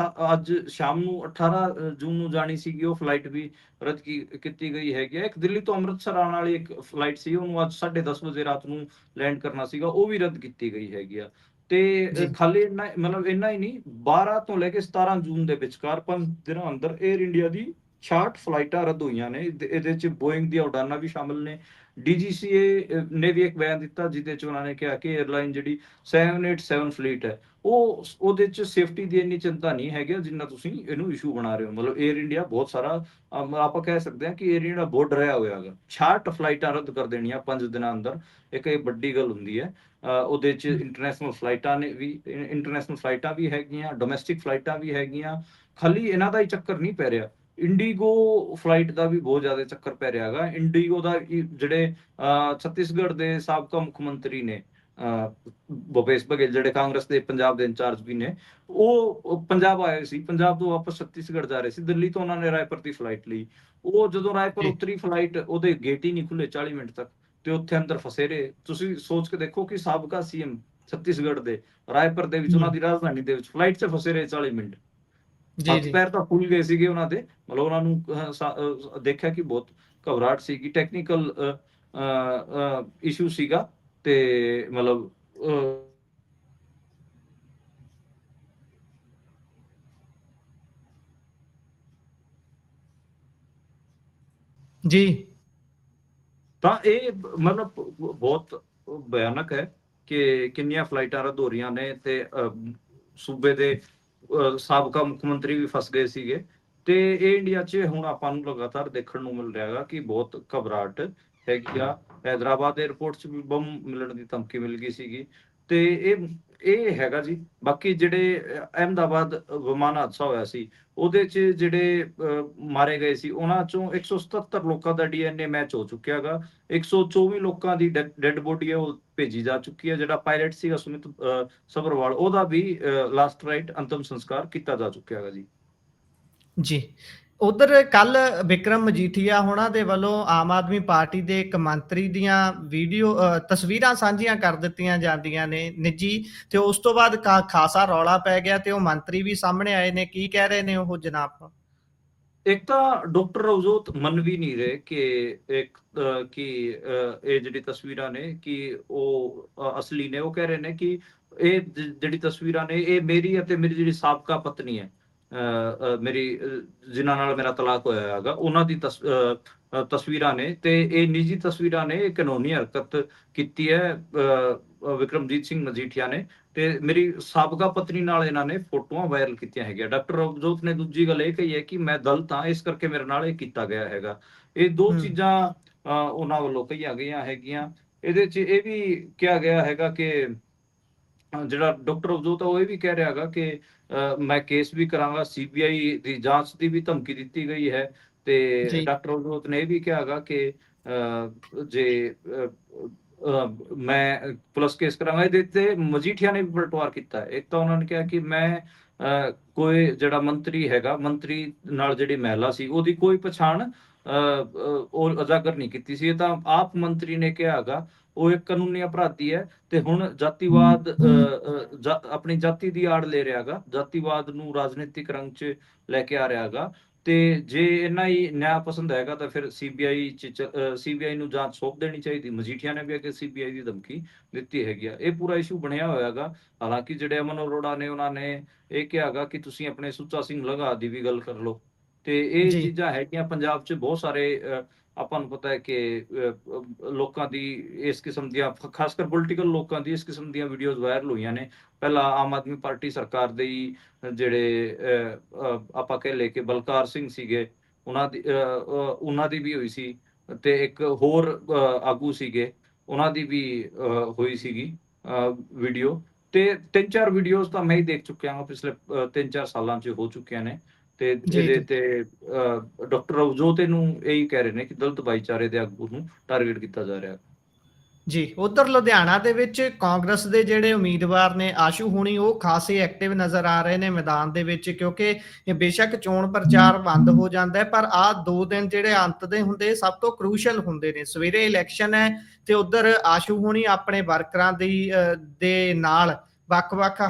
ਅੱਜ ਸ਼ਾਮ ਨੂੰ 18 ਜੂਨ ਨੂੰ ਜਾਣੀ ਸੀਗੀ ਉਹ ਫਲਾਈਟ ਵੀ ਰੱਦ ਕੀਤੀ ਗਈ ਹੈਗੀ ਆ। ਇੱਕ ਦਿੱਲੀ ਤੋਂ ਅੰਮ੍ਰਿਤਸਰ ਆਉਣ ਵਾਲੀ ਇੱਕ ਫਲਾਈਟ ਸੀ, ਉਹਨੂੰ ਅੱਜ 10:30 ਵਜੇ ਰਾਤ ਨੂੰ ਲੈਂਡ ਕਰਨਾ ਸੀਗਾ, ਉਹ ਵੀ ਰੱਦ ਕੀਤੀ ਗਈ ਹੈਗੀ ਆ। ਤੇ ਜੀ। ਖਾਲੀ ਇੰਨਾ ਮਤਲਬ ਇੰਨਾ ਹੀ ਨਹੀਂ, 12 ਤੋਂ ਲੈ ਕੇ 17 ਜੂਨ ਦੇ ਵਿਚਕਾਰ 5 ਦਿਨਾਂ ਅੰਦਰ 에ਅਰ ਇੰਡੀਆ ਦੀ 66 ਫਲਾਈਟਾਂ ਰੱਦ ਹੋਈਆਂ ਨੇ। ਇਹਦੇ ਚ ਬੋਇੰਗ ਦੀਆਂ ਉਡਾਨਾਂ ਵੀ ਸ਼ਾਮਲ ਨੇ। ਡੀਜੀਸੀਏ ਨੇ ਵੀ ਇੱਕ ਬਿਆਨ ਦਿੱਤਾ ਜਿਹਦੇ ਚ ਉਹਨਾਂ ਨੇ ਕਿਹਾ ਕਿ 에ਅਰਲਾਈਨ ਜਿਹੜੀ 787 ਫਲੀਟ ਹੈ ਉਹਦੇ ਚ ਸੇਫਟੀ ਦੀ ਇੰਨੀ ਚਿੰਤਾ ਨਹੀਂ ਹੈਗੀ ਜਿੰਨਾ ਤੁਸੀਂ ਇਹਨੂੰ ਇਸ਼ੂ ਬਣਾ ਰਹੇ ਹੋ। ਮਤਲਬ 에ਅਰ ਇੰਡੀਆ ਬਹੁਤ ਸਾਰਾ ਆਪਾਂ ਕਹਿ ਸਕਦੇ ਹਾਂ ਕਿ 에ਅਰ ਇੰਡੀਆ ਬਹੁਤ ਡਰਿਆ ਹੋਇਆ ਹੈਗਾ। 66 ਫਲਾਈਟਾਂ ਰੱਦ ਕਰ ਦੇਣੀਆਂ 5 ਦਿਨਾਂ ਅੰਦਰ, ਇੱਕ ਇਹ ਵੱਡੀ ਗੱਲ ਹੁੰਦੀ ਹੈ। ਉਹਦੇ ਚ ਇੰਟਰਨੈਸ਼ਨਲ ਫਲਾਈਟਾਂ ਵੀ ਹੈਗੀਆਂ, ਡੋਮੈਸਟਿਕ ਫਲਾਈਟਾਂ ਵੀ ਹੈਗੀਆਂ। ਖਾਲੀ ਇਹਨਾਂ ਦਾ ਹੀ ਚੱਕਰ ਨਹੀਂ ਪੈ ਰਿਹਾ, ਇੰਡੀਗੋ ਫਲਾਈਟ ਦਾ ਵੀ ਬਹੁਤ ਜ਼ਿਆਦਾ ਚੱਕਰ ਪੈ ਰਿਹਾ ਹੈਗਾ। ਇੰਡੀਗੋ ਦਾ ਜਿਹੜੇ ਛੱਤੀਸਗੜ੍ਹ ਦੇ ਸਾਬਕਾ ਮੁੱਖ ਮੰਤਰੀ ਨੇ ਭੁਪੇਸ਼ ਬਘੇਲ, ਜਿਹੜੇ ਕਾਂਗਰਸ ਦੇ ਪੰਜਾਬ ਦੇ ਇੰਚਾਰਜ ਵੀ ਨੇ, ਉਹ ਪੰਜਾਬ ਆਏ ਸੀ। ਪੰਜਾਬ ਤੋਂ ਵਾਪਸ ਛੱਤੀਸਗੜ੍ਹ ਜਾ ਰਹੇ ਸੀ। ਦਿੱਲੀ ਤੋਂ ਉਹਨਾਂ ਨੇ ਰਾਏਪੁਰ ਦੀ ਫਲਾਈਟ ਲਈ। ਉਹ ਜਦੋਂ ਰਾਏਪੁਰ ਜੀ। ਉਤਰੀ ਫਲਾਈਟ, ਉਹਦੇ ਗੇਟ ਹੀ ਨਹੀਂ ਖੁੱਲੇ 40 ਮਿੰਟ ਤੱਕ, ਤੇ ਉੱਥੇ ਅੰਦਰ ਫਸੇ ਰਹੇ। ਤੁਸੀਂ ਸੋਚ ਕੇ ਦੇਖੋ ਕਿ ਸਾਬਕਾ ਸੀਐਮ ਛੱਤੀਸਗੜ੍ਹ ਦੇ ਰਾਏਪੁਰ ਦੇ ਵਿੱਚ, ਉਹਨਾਂ ਦੀ ਰਾਜਧਾਨੀ ਦੇ ਵਿੱਚ ਫਲਾਈਟ 'ਚ ਫਸੇ ਰਹੇ 40 ਮਿੰਟ। ਜੀ। ਹੱਥ ਜੀ। ਪੈਰ ਤਾਂ ਫੁੱਲ ਗਏ ਸੀਗੇ ਉਹਨਾਂ ਦੇ। ਮਤਲਬ ਉਹਨਾਂ ਨੂੰ ਦੇਖਿਆ ਕਿ ਬਹੁਤ ਘਬਰਾਹਟ ਸੀਗੀ, ਟੈਕਨੀਕਲ ਇਸ਼ੂ ਸੀਗਾ। ਤੇ ਮਤਲਬ ਜੀ। ਤਾਂ ਇਹ ਮਤਲਬ ਬਹੁਤ ਭਿਆਨਕ ਹੈ ਕਿ ਕਿੰਨੀਆਂ ਫਲਾਈਟਾਂ ਰੱਦ ਹੋ ਰਹੀਆਂ ਨੇ ਤੇ ਸੂਬੇ ਦੇ ਸਾਬਕਾ ਮੁੱਖ ਮੰਤਰੀ ਵੀ ਫਸ ਗਏ ਸੀਗੇ। ਤੇ ਇਹ ਇੰਡੀਆ 'ਚ ਹੁਣ ਆਪਾਂ ਨੂੰ ਲਗਾਤਾਰ ਦੇਖਣ ਨੂੰ ਮਿਲ ਰਿਹਾ ਹੈਗਾ ਕਿ ਬਹੁਤ ਘਬਰਾਹਟ ਹੈਗੀ ਆ। ਹੈਦਰਾਬਾਦ 에ਅਰਪੋਰਟ 'ਚ ਵੀ ਬੰਮ ਮਿਲਣ ਦੀ ਧਮਕੀ ਮਿਲ ਗਈ ਸੀਗੀ। ਤੇ ਇਹ ਹੈਗਾ ਜੀ। ਬਾਕੀ ਜਿਹੜੇ ਅਹਿਮਦਾਬਾਦ ਵਿਮਾਨ ਹਾਦਸਾ ਹੋਇਆ ਸੀ, ਉਹਦੇ 'ਚ ਜਿਹੜੇ ਮਾਰੇ ਗਏ ਸੀ ਉਹਨਾਂ ਚੋਂ 177 ਲੋਕਾਂ ਦਾ ਡੀਐਨਏ ਮੈਚ ਹੋ ਚੁੱਕਿਆ ਹੈਗਾ। 124 ਲੋਕਾਂ ਦੀ ਡੈੱਡ ਬੋਡੀ ਹੈ ਉਹ ਭੇਜੀ ਜਾ ਚੁੱਕੀ ਹੈ। ਜਿਹੜਾ ਪਾਇਲਟ ਸੀਗਾ ਸੁਮਿਤ ਸਬਰਵਾਲ, ਉਹਦਾ ਵੀ ਲਾਸਟ ਰਾਈਟ ਅੰਤਮ ਸੰਸਕਾਰ ਕੀਤਾ ਜਾ ਚੁੱਕਿਆ ਹੈਗਾ ਜੀ। ਜੀ। ਉਧਰ ਕੱਲ ਵਿਕਰਮ ਮਜੀਠੀਆ ਹੋਣਾ ਦੇ ਵੱਲੋਂ ਆਮ ਆਦਮੀ ਪਾਰਟੀ ਦੇ ਇੱਕ ਮੰਤਰੀ ਦੀਆਂ ਵੀਡੀਓ ਤਸਵੀਰਾਂ ਸਾਂਝੀਆਂ ਕਰ ਦਿੱਤੀਆਂ ਜਾਂਦੀਆਂ ਨੇ ਨਿੱਜੀ, ਤੇ ਉਸ ਤੋਂ ਬਾਅਦ ਖਾਸਾ ਰੌਲਾ ਪੈ ਗਿਆ ਤੇ ਉਹ ਮੰਤਰੀ ਵੀ ਸਾਹਮਣੇ ਆਏ ਨੇ। ਕੀ ਕਹਿ ਰਹੇ ਨੇ ਉਹ ਜਨਾਬ? ਇੱਕ ਤਾਂ ਡਾਕਟਰ ਰਵਜੋਤ ਮੰਨ ਵੀ ਨਹੀਂ ਰਹੇ ਕਿ ਇਹ ਜਿਹੜੀ ਤਸਵੀਰਾਂ ਨੇ ਕਿ ਉਹ ਅਸਲੀ ਨੇ। ਉਹ ਕਹਿ ਰਹੇ ਨੇ ਕਿ ਇਹ ਜਿਹੜੀ ਤਸਵੀਰਾਂ ਨੇ ਇਹ ਮੇਰੀ ਅਤੇ ਮੇਰੀ ਜਿਹੜੀ ਸਾਬਕਾ ਪਤਨੀ ਹੈ, ਮੇਰੀ ਜਿਨ੍ਹਾਂ ਨਾਲ ਮੇਰਾ ਤਲਾਕ ਹੋਇਆ ਹੈਗਾ, ਉਹਨਾਂ ਦੀ ਤਸਵੀਰਾਂ ਨੇ ਤੇ ਇਹ ਨਿੱਜੀ ਤਸਵੀਰਾਂ ਨੇ। ਇਹ ਕਾਨੂੰਨੀ ਹਰਕਤ ਕੀਤੀ ਹੈ ਵਿਕਰਮਜੀਤ ਸਿੰਘ ਮਜੀਠੀਆ ਨੇ, ਤੇ ਮੇਰੀ ਸਾਬਕਾ ਪਤਨੀ ਨਾਲ ਇਹਨਾਂ ਨੇ ਫੋਟੋਆਂ ਵਾਇਰਲ ਕੀਤੀਆਂ ਹੈਗੀਆਂ। ਡਾਕਟਰ ਰਵਜੋਤ ਨੇ ਦੂਜੀ ਗੱਲ ਇਹ ਕਹੀ ਹੈ ਕਿ ਮੈਂ ਦਲਿਤ ਹਾਂ, ਇਸ ਕਰਕੇ ਮੇਰੇ ਨਾਲ ਇਹ ਕੀਤਾ ਗਿਆ ਹੈਗਾ। ਇਹ ਦੋ ਹੂੰ। ਚੀਜ਼ਾਂ ਉਹਨਾਂ ਵੱਲੋਂ ਕਹੀਆਂ ਗਈਆਂ ਹੈਗੀਆਂ। ਇਹਦੇ 'ਚ ਇਹ ਵੀ ਕਿਹਾ ਗਿਆ ਹੈਗਾ ਕਿ ਜਿਹੜਾ ਡਾਕਟਰ ਰਵਜੋਤ ਆ ਉਹ ਇਹ ਵੀ ਕਹਿ ਰਿਹਾ ਹੈਗਾ ਕਿ ਮੈਂ ਕੇਸ ਵੀ ਕਰਾਂਗਾ, ਸੀਬੀਆਈ ਦੀ ਜਾਂਚ ਦੀ ਵੀ ਧਮਕੀ ਦਿੱਤੀ ਗਈ ਹੈ। ਤੇ ਜੀ। ਡਾਕਟਰ ਰਵਜੋਤ ਨੇ ਇਹ ਵੀ ਕਿਹਾ ਹੈਗਾ ਕਿ ਜੇ ਮੈਂ ਪੁਲਿਸ ਕੇਸ ਕਰਾਂਗਾ। ਇਹਦੇ ਤੇ ਮਜੀਠੀਆ ਨੇ ਵੀ ਪਲਟਵਾਰ ਕੀਤਾ। ਇੱਕ ਤਾਂ ਉਹਨਾਂ ਨੇ ਕਿਹਾ ਕਿ ਮੈਂ ਕੋਈ ਜਿਹੜਾ ਮੰਤਰੀ ਹੈਗਾ, ਮੰਤਰੀ ਨਾਲ ਜਿਹੜੀ ਮਹਿਲਾ ਸੀ ਉਹਦੀ ਕੋਈ ਪਛਾਣ ਉਹ ਉਜਾਗਰ ਨਹੀਂ ਕੀਤੀ ਸੀ। ਇਹ ਤਾਂ ਆਪ ਮੰਤਰੀ ਨੇ ਕਿਹਾ ਹੈਗਾ। ਉਹ ਇੱਕ ਕਾਨੂੰਨੀ ਅਪਰਾਧੀ ਹੈ ਤੇ ਹੁਣ ਜਾਤੀਵਾਦ ਆਪਣੀ ਜਾਤੀ ਦੀ ਆੜ ਲੈ ਰਿਹਾ ਹੈਗਾ, ਜਾਤੀਵਾਦ ਨੂੰ ਰਾਜਨੀਤਿਕ ਰੰਗ 'ਚ ਲੈ ਕੇ ਆ ਰਿਹਾ ਹੈਗਾ। ਤੇ ਜੇ ਇੰਨਾ ਹੀ ਨਿਆਂ ਪਸੰਦ ਹੈਗਾ ਤਾਂ ਫਿਰ ਸੀਬੀਆਈ ਨੂੰ ਜਾਂਚ ਸੌਂਪ ਦੇਣੀ ਚਾਹੀਦੀ। ਮਜੀਠੀਆ ਨੇ ਵੀ ਅੱਗੇ ਸੀਬੀਆਈ ਦੀ ਧਮਕੀ ਦਿੱਤੀ ਹੈਗੀ ਆ। ਇਹ ਪੂਰਾ ਇਸ਼ੂ ਬਣਿਆ ਹੋਇਆ ਹੈਗਾ। ਹਾਲਾਂਕਿ ਜਿਹੜੇ ਅਮਨ ਅਰੋੜਾ ਨੇ ਉਹਨਾਂ ਨੇ ਇਹ ਕਿਹਾ ਹੈਗਾ ਕਿ ਤੁਸੀਂ ਆਪਣੇ ਸੁੱਚਾ ਸਿੰਘ ਲੰਗਾਹ ਦੀ ਵੀ ਗੱਲ ਕਰ ਲਓ। ਤੇ ਇਹ ਜੀ। ਚੀਜ਼ਾਂ ਹੈਗੀਆਂ ਪੰਜਾਬ 'ਚ ਬਹੁਤ ਸਾਰੇ। ਆਪਾਂ ਨੂੰ ਪਤਾ ਹੈ ਕਿ ਲੋਕਾਂ ਦੀ ਇਸ ਕਿਸਮ ਦੀਆਂ, ਖਾਸ ਕਰ ਪੋਲੀਟੀਕਲ ਲੋਕਾਂ ਦੀ ਇਸ ਕਿਸਮ ਦੀਆਂ ਵੀਡੀਓਜ਼ ਵਾਇਰਲ ਹੋਈਆਂ ਨੇ। ਪਹਿਲਾਂ ਆਮ ਆਦਮੀ ਪਾਰਟੀ ਸਰਕਾਰ ਦੇ ਹੀ ਜਿਹੜੇ ਆਪਾਂ ਕਹਿ ਲਏ ਕਿ ਬਲਕਾਰ ਸਿੰਘ ਸੀਗੇ, ਉਹਨਾਂ ਦੀ ਵੀ ਹੋਈ ਸੀ। ਤੇ ਇੱਕ ਹੋਰ ਆਗੂ ਸੀਗੇ, ਉਹਨਾਂ ਦੀ ਵੀ ਹੋਈ ਸੀਗੀ ਵੀਡੀਓ। ਤੇ 3-4 ਵੀਡੀਓਜ਼ ਤਾਂ ਮੈਂ ਹੀ ਦੇਖ ਚੁੱਕਿਆ ਹਾਂ, ਪਿਛਲੇ 3-4 ਸਾਲਾਂ 'ਚ ਹੋ ਚੁੱਕੀਆਂ ਨੇ। ਤੇ ਜੀ, ਇਹਦੇ ਜੀ। ਤੇ ਡਾਕਟਰ ਅਵਜੋਤ ਇਹਨੂੰ ਇਹੀ ਕਹਿ ਰਹੇ ਨੇ ਕਿ ਦਲਿਤ ਭਾਈਚਾਰੇ ਦੇ ਆਗੂ ਨੂੰ ਟਾਰਗੇਟ ਕੀਤਾ ਜਾ ਰਿਹਾ। ਜੀ, ਉਧਰ ਲੁਧਿਆਣਾ ਦੇ ਵਿੱਚ ਕਾਂਗਰਸ ਦੇ ਜਿਹੜੇ ਉਮੀਦਵਾਰ ਨੇ ਆਸ਼ੂ ਹੁਣੀ ਉਹ ਖਾਸੇ ਐਕਟਿਵ ਨਜ਼ਰ ਆ ਰਹੇ ਨੇ ਮੈਦਾਨ ਦੇ ਵਿੱਚ, ਕਿਉਂਕਿ ਇਹ ਬੇਸ਼ੱਕ ਚੋਣ ਪ੍ਰਚਾਰ ਬੰਦ ਹੋ ਜਾਂਦਾ ਹੈ, ਪਰ ਆਹ 2 ਦਿਨ ਜਿਹੜੇ ਅੰਤ ਦੇ ਹੁੰਦੇ ਸਭ ਤੋਂ ਕਰੂਸ਼ਲ ਹੁੰਦੇ ਨੇ। ਸਵੇਰੇ ਇਲੈਕਸ਼ਨ ਹੈ ਤੇ ਉਧਰ ਆਸ਼ੂ ਹੁਣੀ ਆਪਣੇ ਵਰਕਰਾਂ ਦੇ ਨਾਲ ਵੱਖ-ਵੱਖ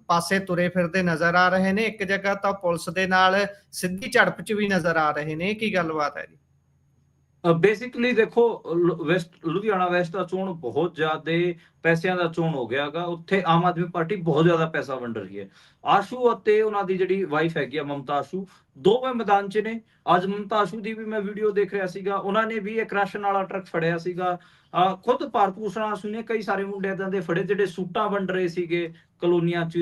ਪਾਸੇ ਤੁਰੇ ਫਿਰਦੇ ਨਜ਼ਰ ਆ ਰਹੇ ਨੇ। ਇੱਕ ਜਗ੍ਹਾ ਤਾਂ ਪੁਲਿਸ ਦੇ ਨਾਲ ਸਿੱਧੀ ਝੜਪ 'ਚ ਵੀ ਨਜ਼ਰ ਆ ਰਹੇ ਨੇ। ਕੀ ਗੱਲਬਾਤ ਹੈ ਜੀ? ਬੇਸਿਕਲੀ ਦੇਖੋ, ਲੁਧਿਆਣਾ ਵੈਸਟ ਦਾ ਚੋਣ ਬਹੁਤ ਜ਼ਿਆਦਾ ਪੈਸਿਆਂ ਦਾ ਚੋਣ ਹੋ ਗਿਆ ਹੈਗਾ। ਉੱਥੇ ਆਮ ਆਦਮੀ ਪਾਰਟੀ ਬਹੁਤ ਜ਼ਿਆਦਾ ਪੈਸਾ ਵੰਡ ਰਹੀ ਹੈ। ਆਸ਼ੂ ਅਤੇ ਉਹਨਾਂ ਦੀ ਜਿਹੜੀ ਵਾਈਫ ਹੈਗੀ ਆ ਮਮਤਾ ਆਸ਼ੂ, ਦੋਵੇਂ ਮੈਦਾਨ 'ਚ ਨੇ। ਅੱਜ ਮਮਤਾ ਆਸ਼ੂ ਦੀ ਵੀ ਮੈਂ ਵੀਡੀਓ ਦੇਖ ਰਿਹਾ ਸੀਗਾ, ਉਹਨਾਂ ਨੇ ਵੀ ਇੱਕ ਰਾਸ਼ਨ ਵਾਲਾ ਟਰੱਕ ਫੜਿਆ ਸੀਗਾ। ਖੁਦ ਭਾਰਤ ਭੂਸ਼ਣ ਆਸ਼ੂ ਨੇ ਕਈ ਸਾਰੇ ਮੁੰਡੇ ਏਦਾਂ ਦੇ ਫੜੇ ਜਿਹੜੇ ਸੂਟਾਂ ਵੰਡ ਰਹੇ ਸੀਗੇ, ਕਲੋਨੀਆਂ 'ਚ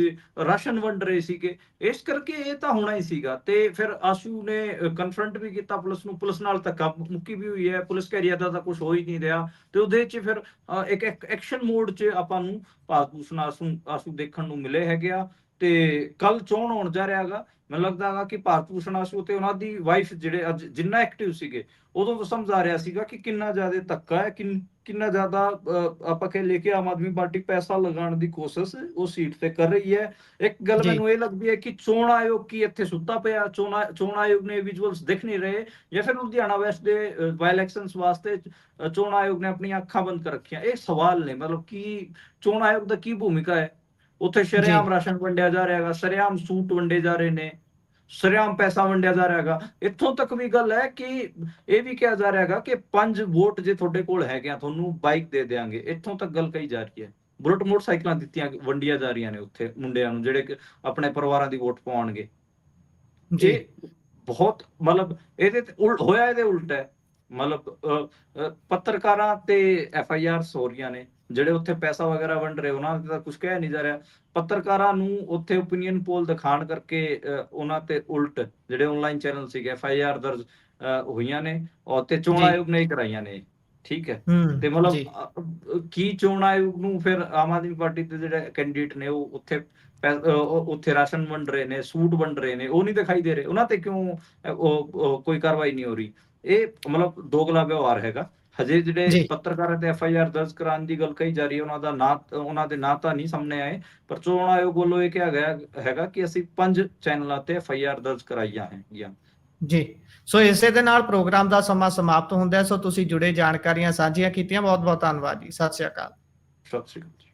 ਰਾਸ਼ਨ ਵੰਡ ਰਹੇ ਸੀਗੇ। ਇਸ ਕਰਕੇ ਇਹ ਤਾਂ ਹੋਣਾ ਹੀ ਸੀਗਾ। ਤੇ ਫਿਰ ਆਸ਼ੂ ਨੇ ਕਨਫਰੰਟ ਵੀ ਕੀਤਾ ਪੁਲਿਸ ਨੂੰ, ਪੁਲਿਸ ਨਾਲ ਧੱਕਾ ਮੁੱਕੀ ਵੀ ਹੋਈ ਹੈ। ਪੁਲਿਸ ਕਹਿ ਰਹੀ ਹੈ ਏਦਾਂ ਤਾਂ ਕੁਝ ਹੋ ਹੀ ਨਹੀਂ ਰਿਹਾ, ਤੇ ਉਹਦੇ 'ਚ ਫਿਰ ਇੱਕ ਐਕਸ਼ਨ ਮੋਡ 'ਚ ਆਪਾਂ ਨੂੰ ਭਾਰਤ ਭੂਸ਼ਣ ਆਸ਼ੂ ਦੇਖਣ ਨੂੰ ਮਿਲੇ ਹੈਗੇ ਆ। ਤੇ ਕੱਲ ਚੋਣ ਹੋਣ ਜਾ ਰਿਹਾ ਹੈਗਾ। ਮੈਨੂੰ ਲੱਗਦਾ ਹੈਗਾ ਕਿ ਭਾਰਤ ਭੂਸ਼ਣ ਆਸ਼ੂ ਤੇ ਉਹਨਾਂ ਦੀ ਵਾਈਫ ਜਿਹੜੇ ਅੱਜ ਜਿੰਨਾ ਐਕਟਿਵ ਸੀਗੇ, ਉਦੋਂ ਤੋਂ ਸਮਝ ਆ ਰਿਹਾ ਸੀਗਾ ਕਿ ਕਿੰਨਾ ਜ਼ਿਆਦਾ ਧੱਕਾ ਹੈ, ਕਿੰਨਾ ਜ਼ਿਆਦਾ ਆਪਾਂ ਕਹਿ ਲਈਏ ਕਿ ਆਮ ਆਦਮੀ ਪਾਰਟੀ ਪੈਸਾ ਲਗਾਉਣ ਦੀ ਕੋਸ਼ਿਸ਼ ਉਹ ਸੀਟ ਤੇ ਕਰ ਰਹੀ ਹੈ। ਇੱਕ ਗੱਲ ਜੀ, ਮੈਨੂੰ ਇਹ ਲੱਗਦੀ ਹੈ ਕਿ ਚੋਣ ਆਯੋਗ ਕੀ ਇੱਥੇ ਸੁੱਤਾ ਪਿਆ, ਚੋਣ ਆਯੋਗ ਨੇ ਵਿਜ਼ੂਅਲਸ ਦਿਖ ਨਹੀਂ ਰਹੇ, ਜਾਂ ਫਿਰ ਲੁਧਿਆਣਾ ਵੈਸਟ ਦੇ ਬਾਈ ਇਲੈਕਸ਼ਨਸ ਵਾਸਤੇ ਚੋਣ ਆਯੋਗ ਨੇ ਆਪਣੀਆਂ ਅੱਖਾਂ ਬੰਦ ਕਰ ਰੱਖੀਆਂ। ਇਹ ਸਵਾਲ ਨੇ, ਮਤਲਬ ਕਿ ਚੋਣ ਆਯੋਗ ਦਾ ਕੀ ਭੂਮਿਕਾ ਹੈ? ਉੱਥੇ ਜੀ, ਸ਼ਰੇਆਮ ਰਾਸ਼ਨ ਵੰਡਿਆ ਜਾ ਰਿਹਾ ਹੈਗਾ, ਸ਼ਰੇਆਮ ਸੂਟ ਵੰਡੇ ਜਾ ਰਹੇ ਨੇ, ਸ਼ਰੇਆਮ ਪੈਸਾ ਵੰਡਿਆ ਜਾ ਰਿਹਾ ਹੈਗਾ। ਇੱਥੋਂ ਤੱਕ ਵੀ ਗੱਲ ਹੈ ਕਿ ਇਹ ਵੀ ਕਿਹਾ ਜਾ ਰਿਹਾ ਹੈਗਾ ਕਿ 5 ਵੋਟ ਜੇ ਤੁਹਾਡੇ ਕੋਲ ਹੈਗੇ ਆ ਤੁਹਾਨੂੰ ਬਾਈਕ ਦੇ ਦੇਾਂਗੇ। ਇੱਥੋਂ ਤੱਕ ਗੱਲ ਕਹੀ ਜਾ ਰਹੀ ਹੈ। ਬੁਲਟ ਮੋਟਰਸਾਈਕਲਾਂ ਦਿੱਤੀਆਂ ਵੰਡੀਆਂ ਜਾ ਰਹੀਆਂ ਨੇ ਉੱਥੇ ਮੁੰਡਿਆਂ ਨੂੰ ਜਿਹੜੇ ਆਪਣੇ ਪਰਿਵਾਰਾਂ ਦੀ ਵੋਟ ਪਾਉਣਗੇ। ਜੀ, ਇਹ ਬਹੁਤ ਮਤਲਬ ਇਹਦੇ ਤੇ ਹੋਇਆ, ਇਹਦੇ ਉਲਟ ਹੈ। ਮਤਲਬ ਪੱਤਰਕਾਰਾਂ ਤੇ FIR ਹੋ ਰਹੀਆਂ ਨੇ, ਜਿਹੜੇ ਉੱਥੇ ਪੈਸਾ ਵਗੈਰਾ ਵੰਡ ਰਹੇ ਉਹਨਾਂ ਤੇ ਤਾਂ ਕੁਝ ਕਹਿ ਨਹੀਂ ਜਾ ਰਿਹਾ। ਪੱਤਰਕਾਰਾਂ ਨੂੰ ਉੱਥੇ ਓਪੀਨੀਅਨ ਪੋਲ ਦਿਖਾਣ ਕਰਕੇ ਉਹਨਾਂ ਤੇ ਉਲਟ ਜਿਹੜੇ ਆਨਲਾਈਨ ਚੈਨਲ ਸੀਗੇ FIR ਦਰਜ ਹੋਈਆਂ ਨੇ, ਔਰ ਤੇ ਚੋਣ ਜੀ, ਆਯੋਗ ਨੇ ਹੀ ਕਰਾਈਆਂ ਨੇ। ਠੀਕ ਹੈ। ਤੇ ਜੀ, ਮਤਲਬ ਕੀ ਚੋਣ ਆਯੋਗ ਨੂੰ ਫਿਰ ਆਮ ਆਦਮੀ ਪਾਰਟੀ ਦੇ ਜਿਹੜੇ ਕੈਂਡੀਡੇਟ ਨੇ ਉਹ ਉੱਥੇ ਰਾਸ਼ਨ ਵੰਡ ਰਹੇ ਨੇ, ਸੂਟ ਵੰਡ ਰਹੇ ਨੇ, ਉਹ ਨਹੀਂ ਦਿਖਾਈ ਦੇ ਰਹੇ? ਉਹਨਾਂ ਤੇ ਕਿਉਂ ਕੋਈ ਕਾਰਵਾਈ ਨਹੀਂ ਹੋ ਰਹੀ? ਇਹ ਮਤਲਬ ਦੋਗਲਾ ਵਿਵਹਾਰ ਹੈਗਾ। ਹਜੇ ਜਿਹੜੇ ਜੀ। ਪੱਤਰਕਾਰਾਂ ਤੇ FIR ਦਰਜ ਕਰਾਉਣ ਦੀ ਗੱਲ ਕਹੀ ਜਾ ਰਹੀ ਹੈ, ਉਹਨਾਂ ਦੇ ਨਾਂ ਤਾਂ ਨਹੀਂ ਸਾਹਮਣੇ ਆਏ, ਪਰ ਚੋਣ ਆਯੋਗ ਵੱਲੋਂ ਇਹ ਕਿਹਾ ਗਿਆ ਹੈਗਾ ਕਿ ਅਸੀਂ 5 ਚੈਨਲਾਂ ਤੇ FIR ਦਰਜ ਕਰਾਈਆਂ ਹੈਗੀਆਂ। ਜੀ, ਸੋ ਇਸੇ ਦੇ ਨਾਲ ਪ੍ਰੋਗਰਾਮ ਦਾ ਸਮਾਂ ਸਮਾਪਤ ਹੁੰਦਾ ਹੈ। ਸੋ ਤੁਸੀਂ ਜੁੜੇ ਜਾਣਕਾਰੀਆਂ ਸਾਂਝੀਆਂ ਕੀਤੀਆਂ, ਬਹੁਤ ਬਹੁਤ ਧੰਨਵਾਦ ਜੀ। ਸਤਿ ਸ਼੍ਰੀ ਅਕਾਲ। ਸਤਿ ਸ਼੍ਰੀ ਅਕਾਲ।